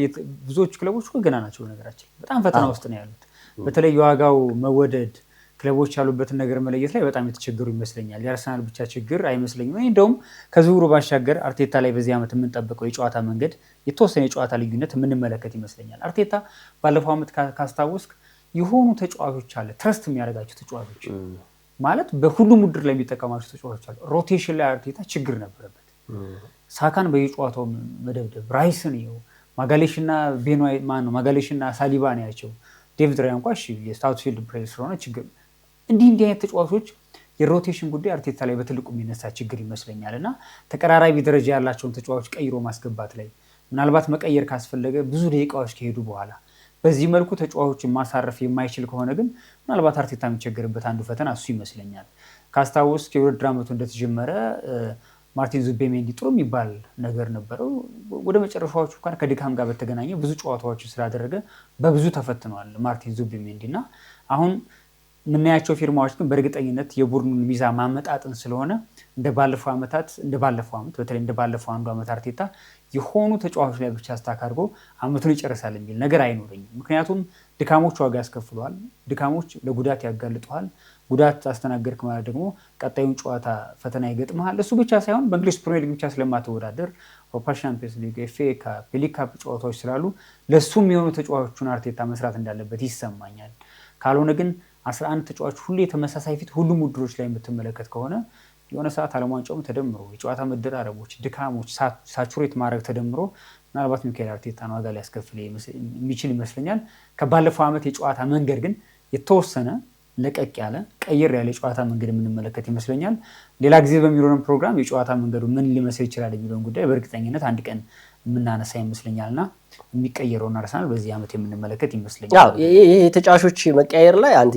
ብዙዎቹ ክለቦች ገና ናቸው። ነገራችን በጣም ፈተና ውስጥ ነው ያሉት። በተለይ የዋጋው መወደድ ክለቦች ያሉበትን ነገር መለየት ላይ በጣም የተቸገሩ ይመስለኛል። የአርሰናል ብቻ ችግር አይመስለኝም። እንደውም ከዝውውሩ ባሻገር አርቴታ ላይ በዚህ ዓመት የምንጠብቀው የጨዋታ መንገድ የተወሰነ የጨዋታ ልዩነት የምንመለከት ይመስለኛል። አርቴታ ባለፈው ዓመት ካስታወስክ የሆኑ ተጫዋቾች አለ ትረስት የሚያደርጋቸው ተጫዋቾች ማለት በሁሉም ውድድር ላይ የሚጠቀማቸው ተጫዋቾች አሉ። ሮቴሽን ላይ አርቴታ ችግር ነበረበት። ሳካን በየጨዋታው መደብደብ፣ ራይስን ይኸው ማጋሌሽና ማጋሌሽና ሳሊባ ነው ያቸው። ዴቪድ ራያ እንኳን የስታውትፊልድ ፕሌየር ስለሆነ ችግር እንዲህ አይነት ተጫዋቾች የሮቴሽን ጉዳይ አርቴታ ላይ በትልቁ የሚነሳ ችግር ይመስለኛል እና ተቀራራቢ ደረጃ ያላቸውን ተጫዋቾች ቀይሮ ማስገባት ላይ ምናልባት መቀየር ካስፈለገ ብዙ ደቂቃዎች ከሄዱ በኋላ በዚህ መልኩ ተጫዋቾችን ማሳረፍ የማይችል ከሆነ ግን ምናልባት አርቴታ የሚቸገርበት አንዱ ፈተና እሱ ይመስለኛል። ካስታወስክ የውድድር ዓመቱ እንደተጀመረ ማርቲን ዙቤሜንዲ ጥሩ የሚባል ነገር ነበረው። ወደ መጨረሻዎቹ እንኳን ከድካም ጋር በተገናኘ ብዙ ጨዋታዎችን ስላደረገ በብዙ ተፈትነዋል ማርቲን ዙቤሜንዲ እና አሁን የምናያቸው ፊርማዎች ግን በእርግጠኝነት የቡድኑን ሚዛን ማመጣጠን ስለሆነ እንደ ባለፈው ዓመት በተለይ እንደ ባለፈው አንዱ ዓመት አርቴታ የሆኑ ተጫዋቾች ላይ ብቻ ስታክ አድርጎ ዓመቱን ይጨርሳል የሚል ነገር አይኖረኝም። ምክንያቱም ድካሞች ዋጋ ያስከፍለዋል። ድካሞች ለጉዳት ያጋልጠዋል። ጉዳት አስተናገድክ ማለት ደግሞ ቀጣዩን ጨዋታ ፈተና ይገጥመሃል። እሱ ብቻ ሳይሆን በእንግሊዝ ፕሪሚየር ሊግ ብቻ ስለማትወዳደር አውሮፓ ሻምፒዮንስ ሊግ፣ ኤፍኤ ካፕ፣ ሊግ ካፕ ጨዋታዎች ስላሉ ለሱም የሆኑ ተጫዋቾቹን አርቴታ መስራት እንዳለበት ይሰማኛል። ካልሆነ ግን 11 ተጫዋች ሁሌ ተመሳሳይ ፊት ሁሉም ውድድሮች ላይ የምትመለከት ከሆነ የሆነ ሰዓት ዓለም ዋንጫውም ተደምሮ የጨዋታ መደራረቦች፣ ድካሞች ሳቹሬት ማድረግ ተደምሮ ምናልባት ሚኬል አርቴታን ዋጋ ሊያስከፍል የሚችል ይመስለኛል። ከባለፈው ዓመት የጨዋታ መንገድ ግን የተወሰነ ለቀቅ ያለ ቀየር ያለ የጨዋታ መንገድ የምንመለከት ይመስለኛል። ሌላ ጊዜ በሚኖረን ፕሮግራም የጨዋታ መንገዱ ምን ሊመስል ይችላል የሚለውን ጉዳይ በእርግጠኝነት አንድ ቀን የምናነሳ ይመስለኛል እና የሚቀየረውን አርሰናል በዚህ ዓመት የምንመለከት ይመስለኛል። ይሄ የተጫዋቾች መቀየር ላይ አንተ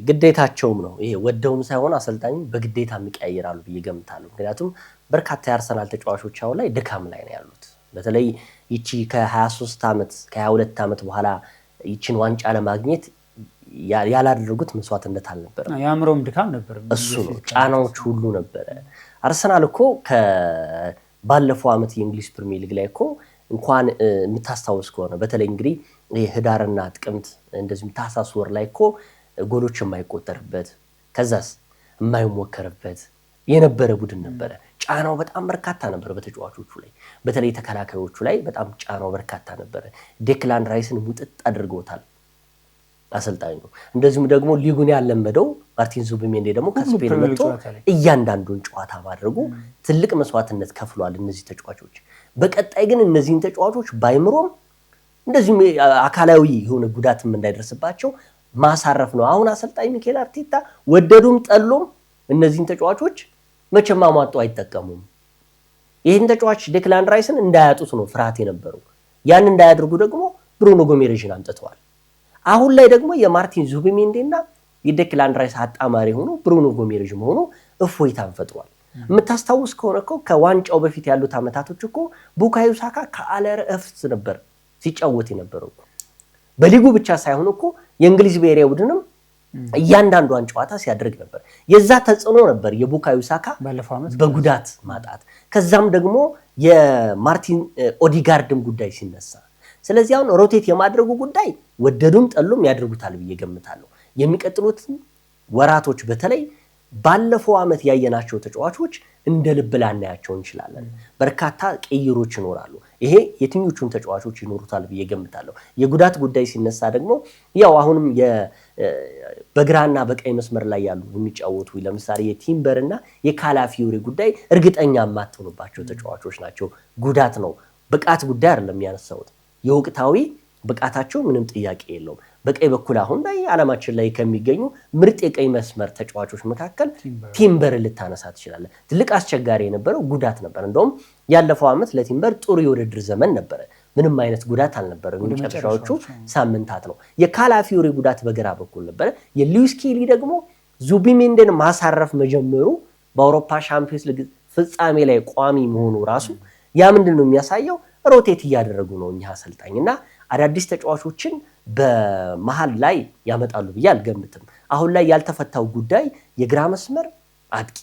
ግዴታቸውም ነው። ይሄ ወደውም ሳይሆን አሰልጣኙ በግዴታ የሚቀያየራሉ ብዬ ገምታለሁ። ምክንያቱም በርካታ የአርሰናል ተጫዋቾች አሁን ላይ ድካም ላይ ነው ያሉት። በተለይ ይቺ ከ23 ዓመት ከ22 ዓመት በኋላ ይቺን ዋንጫ ለማግኘት ያላደረጉት መስዋዕትነት አልነበረ። የአእምሮም ድካም ነበር። እሱ ነው ጫናዎች ሁሉ ነበረ። አርሰናል እኮ ባለፈው ዓመት የእንግሊዝ ፕሪሚየር ሊግ ላይ እኮ እንኳን የምታስታውስ ከሆነ በተለይ እንግዲህ ህዳርና ጥቅምት እንደዚህ ታህሳስ ወር ላይ እኮ ጎሎች የማይቆጠርበት ከዛስ የማይሞከርበት የነበረ ቡድን ነበረ። ጫናው በጣም በርካታ ነበር በተጫዋቾቹ ላይ፣ በተለይ ተከላካዮቹ ላይ በጣም ጫናው በርካታ ነበረ። ዴክላን ራይስን ሙጥጥ አድርገውታል አሰልጣኙ። እንደዚሁም ደግሞ ሊጉን ያለመደው ማርቲን ዙቢሜንዲ ደግሞ ከስፔን መጥቶ እያንዳንዱን ጨዋታ ማድረጉ ትልቅ መስዋዕትነት ከፍሏል እነዚህ ተጫዋቾች። በቀጣይ ግን እነዚህን ተጫዋቾች ባይምሮም እንደዚሁም አካላዊ የሆነ ጉዳትም እንዳይደርስባቸው ማሳረፍ ነው። አሁን አሰልጣኝ ሚኬል አርቴታ ወደዱም ጠሎም እነዚህን ተጫዋቾች መቼም አሟጦ አይጠቀሙም። ይህን ተጫዋች ዴክላን ራይስን እንዳያጡት ነው ፍርሃት የነበረው። ያን እንዳያደርጉ ደግሞ ብሩኖ ጎሜሬዥን አምጥተዋል። አሁን ላይ ደግሞ የማርቲን ዙቢሜንዲና የዴክላን ራይስ አጣማሪ ሆኖ ብሩኖ ጎሜሬዥ መሆኑ እፎይታን ፈጥሯል። የምታስታውስ ከሆነ እኮ ከዋንጫው በፊት ያሉት ዓመታቶች እኮ ቡካዮ ሳካ ከአለ እረፍት ነበር ሲጫወት የነበረው። በሊጉ ብቻ ሳይሆን እኮ የእንግሊዝ ብሔራዊ ቡድንም እያንዳንዷን ጨዋታ ሲያደርግ ነበር። የዛ ተጽዕኖ ነበር የቡካዮ ሳካ በጉዳት ማጣት፣ ከዛም ደግሞ የማርቲን ኦዲጋርድም ጉዳይ ሲነሳ። ስለዚህ አሁን ሮቴት የማድረጉ ጉዳይ ወደዱም ጠሉም ያደርጉታል ብዬ ገምታለሁ። የሚቀጥሉት ወራቶች በተለይ ባለፈው ዓመት ያየናቸው ተጫዋቾች እንደ ልብ ላናያቸው እንችላለን። በርካታ ቅይሮች ይኖራሉ። ይሄ የትኞቹን ተጫዋቾች ይኖሩታል ብዬ ገምታለሁ። የጉዳት ጉዳይ ሲነሳ ደግሞ ያው አሁንም በግራና በቀኝ መስመር ላይ ያሉ የሚጫወቱ ለምሳሌ የቲምበር እና የካላፊዮሪ ጉዳይ እርግጠኛ የማትሆኑባቸው ተጫዋቾች ናቸው። ጉዳት ነው፣ ብቃት ጉዳይ አይደለም ያነሳሁት። የወቅታዊ ብቃታቸው ምንም ጥያቄ የለውም። በቀኝ በኩል አሁን ላይ ዓለማችን ላይ ከሚገኙ ምርጥ የቀኝ መስመር ተጫዋቾች መካከል ቲምበር ልታነሳ ትችላለህ። ትልቅ አስቸጋሪ የነበረው ጉዳት ነበር። እንደውም ያለፈው ዓመት ለቲምበር ጥሩ የውድድር ዘመን ነበረ። ምንም አይነት ጉዳት አልነበረም። የመጨረሻዎቹ ሳምንታት ነው። የካላፊዮሪ ጉዳት በግራ በኩል ነበረ። የሉዊስ ኬሊ ደግሞ ዙቢሜንዲን ማሳረፍ መጀመሩ በአውሮፓ ሻምፒዮንስ ሊግ ፍጻሜ ላይ ቋሚ መሆኑ ራሱ ያ ምንድን ነው የሚያሳየው? ሮቴት እያደረጉ ነው እኛ አሰልጣኝ እና አዳዲስ ተጫዋቾችን በመሃል ላይ ያመጣሉ ብዬ አልገምትም። አሁን ላይ ያልተፈታው ጉዳይ የግራ መስመር አጥቂ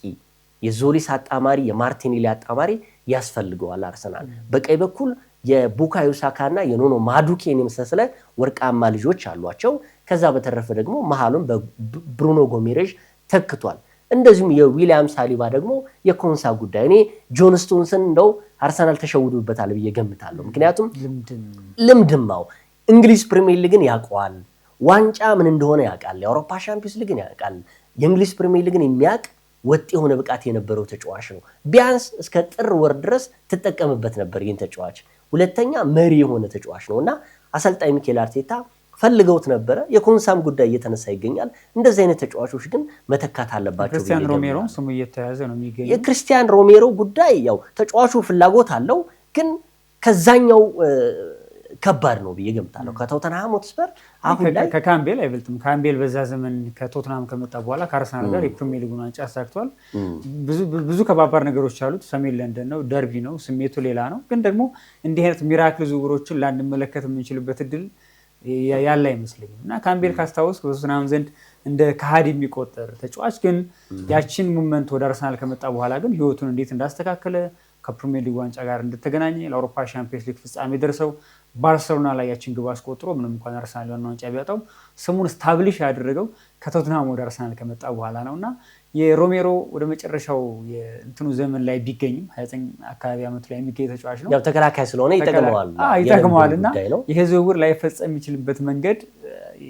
የዞሊስ አጣማሪ የማርቲኔሊ አጣማሪ ያስፈልገዋል አርሰናል። በቀኝ በኩል የቡካዮ ሳካና የኖኖ ማዱኬን የመሰለ ወርቃማ ልጆች አሏቸው። ከዛ በተረፈ ደግሞ መሃሉን በብሩኖ ጎሜሬዥ ተክቷል። እንደዚሁም የዊሊያም ሳሊባ ደግሞ የኮንሳ ጉዳይ እኔ ጆን ስቶንስን እንደው አርሰናል ተሸውዶበታል ብዬ ገምታለሁ። ምክንያቱም ልምድማው እንግሊዝ ፕሪሚየር ሊግን ያውቀዋል፣ ዋንጫ ምን እንደሆነ ያውቃል፣ የአውሮፓ ሻምፒዮንስ ሊግን ያውቃል። የእንግሊዝ ፕሪሚየር ሊግን የሚያውቅ ወጥ የሆነ ብቃት የነበረው ተጫዋች ነው። ቢያንስ እስከ ጥር ወር ድረስ ትጠቀምበት ነበር ይህን ተጫዋች። ሁለተኛ መሪ የሆነ ተጫዋች ነው እና አሰልጣኝ ሚኬል አርቴታ ፈልገውት ነበረ። የኮንሳም ጉዳይ እየተነሳ ይገኛል። እንደዚህ አይነት ተጫዋቾች ግን መተካት አለባቸው። ክርስቲያን ሮሜሮ ስሙ እየተያዘ ነው የሚገኘው። የክርስቲያን ሮሜሮ ጉዳይ ያው ተጫዋቹ ፍላጎት አለው፣ ግን ከዛኛው ከባድ ነው ብዬ ገምታለሁ። ከቶተንሃም ሆትስፐር አሁን ላይ ከካምቤል አይበልጥም። ካምቤል በዛ ዘመን ከቶተንሃም ከመጣ በኋላ ከአርሰናል ጋር የፕሪሚየር ሊጉን ዋንጫ አሳክቷል። ብዙ ከባባድ ነገሮች አሉት። ሰሜን ለንደን ነው፣ ደርቢ ነው፣ ስሜቱ ሌላ ነው። ግን ደግሞ እንዲህ አይነት ሚራክል ዝውውሮችን ላንመለከት የምንችልበት እድል ያለ አይመስለኝም እና ካምቤል ካስታወስክ በቶተንሃም ዘንድ እንደ ከሃዲ የሚቆጠር ተጫዋች ግን ያችን ሙመንት ወደ አርሰናል ከመጣ በኋላ ግን ህይወቱን እንዴት እንዳስተካከለ ከፕሪሚየር ሊግ ዋንጫ ጋር እንደተገናኘ ለአውሮፓ ሻምፒዮንስ ሊግ ፍጻሜ ደርሰው ባርሰሎና ላይ ያችን ግብ አስቆጥሮ ምንም እንኳን አርሰናል ዋና ዋንጫ ቢያጣው ስሙን ስታብሊሽ ያደረገው ከቶተንሃም ወደ አርሰናል ከመጣ በኋላ ነው እና የሮሜሮ ወደ መጨረሻው የእንትኑ ዘመን ላይ ቢገኝም 29 አካባቢ ዓመቱ ላይ የሚገኝ ተጫዋች ነው። ያው ተከላካይ ስለሆነ ይጠቅመዋል እና ይሄ ዝውውር ላይፈጸም የሚችልበት መንገድ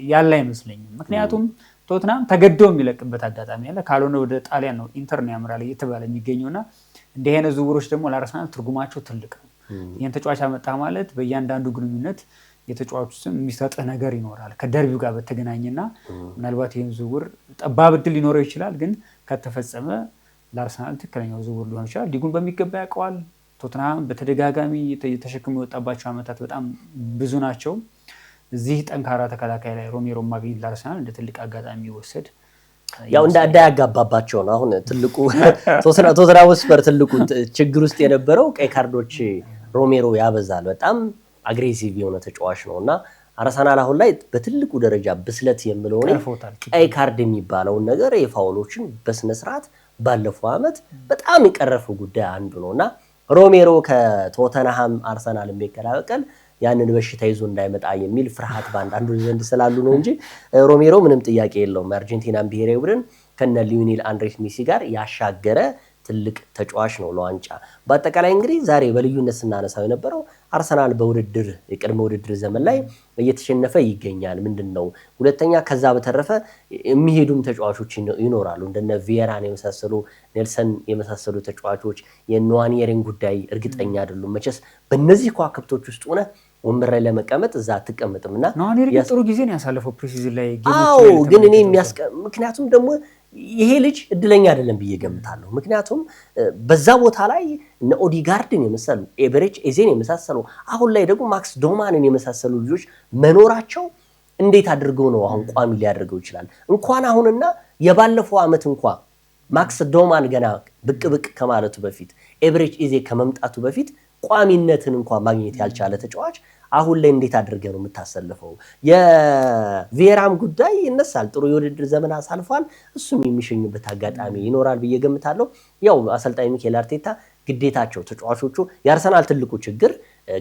ያለ አይመስለኝም። ምክንያቱም ቶተንሃም ተገዶ የሚለቅበት አጋጣሚ ያለ፣ ካልሆነ ወደ ጣሊያን ነው ኢንተር ነው ያምራል እየተባለ የሚገኘውና እንዲህ አይነት ዝውውሮች ደግሞ ለአርሰናል ትርጉማቸው ትልቅ ነው። ይህን ተጫዋች አመጣ ማለት በእያንዳንዱ ግንኙነት የተጫዋቹ ስም የሚሰጥህ ነገር ይኖራል ከደርቢው ጋር በተገናኘና ምናልባት ይህን ዝውውር ጠባብ እድል ሊኖረው ይችላል፣ ግን ከተፈጸመ ለአርሰናል ትክክለኛው ዝውውር ሊሆን ይችላል። ሊጉን በሚገባ ያውቀዋል። ቶተንሃም በተደጋጋሚ ተሸክሞ የወጣባቸው ዓመታት በጣም ብዙ ናቸው። እዚህ ጠንካራ ተከላካይ ላይ ሮሜሮ ማግኘት ለአርሰናል እንደ ትልቅ አጋጣሚ ይወሰድ ያው እንዳያጋባባቸው ነው። አሁን ትልቁ ቶተንሃም ሆትስፐር ትልቁ ችግር ውስጥ የነበረው ቀይ ካርዶች ሮሜሮ ያበዛል። በጣም አግሬሲቭ የሆነ ተጫዋች ነው እና አርሰናል አሁን ላይ በትልቁ ደረጃ ብስለት የምለው ቀይ ካርድ የሚባለውን ነገር የፋውሎችን በስነ ስርዓት ባለፈው ዓመት በጣም የቀረፈው ጉዳይ አንዱ ነውና ሮሜሮ ከቶተንሃም አርሰናል የሚከላከል ያንን በሽታ ይዞ እንዳይመጣ የሚል ፍርሃት ባንዳንዱ ዘንድ ስላሉ ነው እንጂ ሮሜሮ ምንም ጥያቄ የለውም። አርጀንቲናን ብሔራዊ ቡድን ከነ ሊዮኔል አንድሬስ ሜሲ ጋር ያሻገረ ትልቅ ተጫዋች ነው ለዋንጫ። በአጠቃላይ እንግዲህ ዛሬ በልዩነት ስናነሳው የነበረው አርሰናል በውድድር የቅድመ ውድድር ዘመን ላይ እየተሸነፈ ይገኛል። ምንድነው ሁለተኛ ከዛ በተረፈ የሚሄዱም ተጫዋቾች ይኖራሉ እንደነ ቪየራን የመሳሰሉ ኔልሰን የመሳሰሉ ተጫዋቾች የንዋኔሪን ጉዳይ እርግጠኛ አይደሉም። መቼስ በእነዚህ ከዋክብቶች ውስጥ ሆነ ወንበር ላይ ለመቀመጥ እዛ አትቀመጥምና ንዋኔሪ ጥሩ ጊዜ ነው ያሳለፈው ፕሪሲዝን ላይ ግን እኔ ምክንያቱም ደግሞ ይሄ ልጅ እድለኛ አይደለም ብዬ ገምታለሁ። ምክንያቱም በዛ ቦታ ላይ እነ ኦዲጋርድን የመሰሉ ኤቨሬጅ ኤዜን የመሳሰሉ አሁን ላይ ደግሞ ማክስ ዶማንን የመሳሰሉ ልጆች መኖራቸው እንዴት አድርገው ነው አሁን ቋሚ ሊያደርገው ይችላል? እንኳን አሁንና የባለፈው ዓመት እንኳን ማክስ ዶማን ገና ብቅ ከማለቱ በፊት ኤቨሬጅ ኤዜ ከመምጣቱ በፊት ቋሚነትን እንኳን ማግኘት ያልቻለ ተጫዋች አሁን ላይ እንዴት አድርገህ ነው የምታሰልፈው? የቪየራም ጉዳይ ይነሳል። ጥሩ የውድድር ዘመን አሳልፏል። እሱም የሚሸኝበት አጋጣሚ ይኖራል ብዬ ገምታለሁ። ያው አሰልጣኝ ሚኬል አርቴታ ግዴታቸው ተጫዋቾቹ የአርሰናል ትልቁ ችግር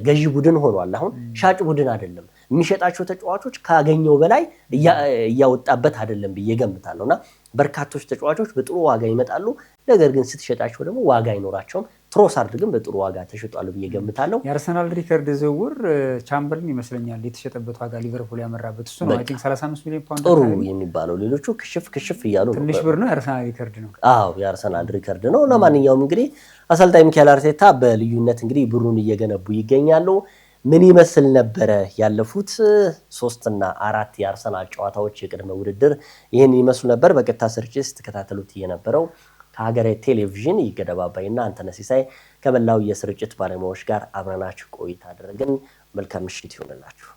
ገዢ ቡድን ሆኗል። አሁን ሻጭ ቡድን አይደለም። የሚሸጣቸው ተጫዋቾች ካገኘው በላይ እያወጣበት አይደለም ብዬ ገምታለሁና በርካቶች ተጫዋቾች በጥሩ ዋጋ ይመጣሉ። ነገር ግን ስትሸጣቸው ደግሞ ዋጋ አይኖራቸውም። ትሮሳርድ ግን በጥሩ ዋጋ ተሸጧል ብዬ ገምታለሁ። የአርሰናል ሪከርድ ዝውውር ቻምበርን ይመስለኛል የተሸጠበት ዋጋ ሊቨርፑል ያመራበት እሱ ነው። አይ ቲንክ 35 ሚሊዮን ፓውንድ ጥሩ የሚባለው ሌሎቹ ክሽፍ እያሉ ነው። ትንሽ ብር ነው። የአርሰናል ሪከርድ ነው። አዎ የአርሰናል ሪከርድ ነው። ለማንኛውም እንግዲህ አሰልጣኝ ሚኬል አርቴታ በልዩነት እንግዲህ ብሩን እየገነቡ ይገኛሉ። ምን ይመስል ነበረ ያለፉት 3 እና 4 የአርሰናል ጨዋታዎች የቅድመ ውድድር ይህን ይመስሉ ነበር። በቀጥታ ስርጭት ስትከታተሉት የነበረው ከሀገሬ ቴሌቪዥን ይገደብ አባይና አንተነህ ሲሳይ ከመላው የስርጭት ባለሙያዎች ጋር አብረናችሁ ቆይታ አደረግን። መልካም ምሽት ይሁንላችሁ።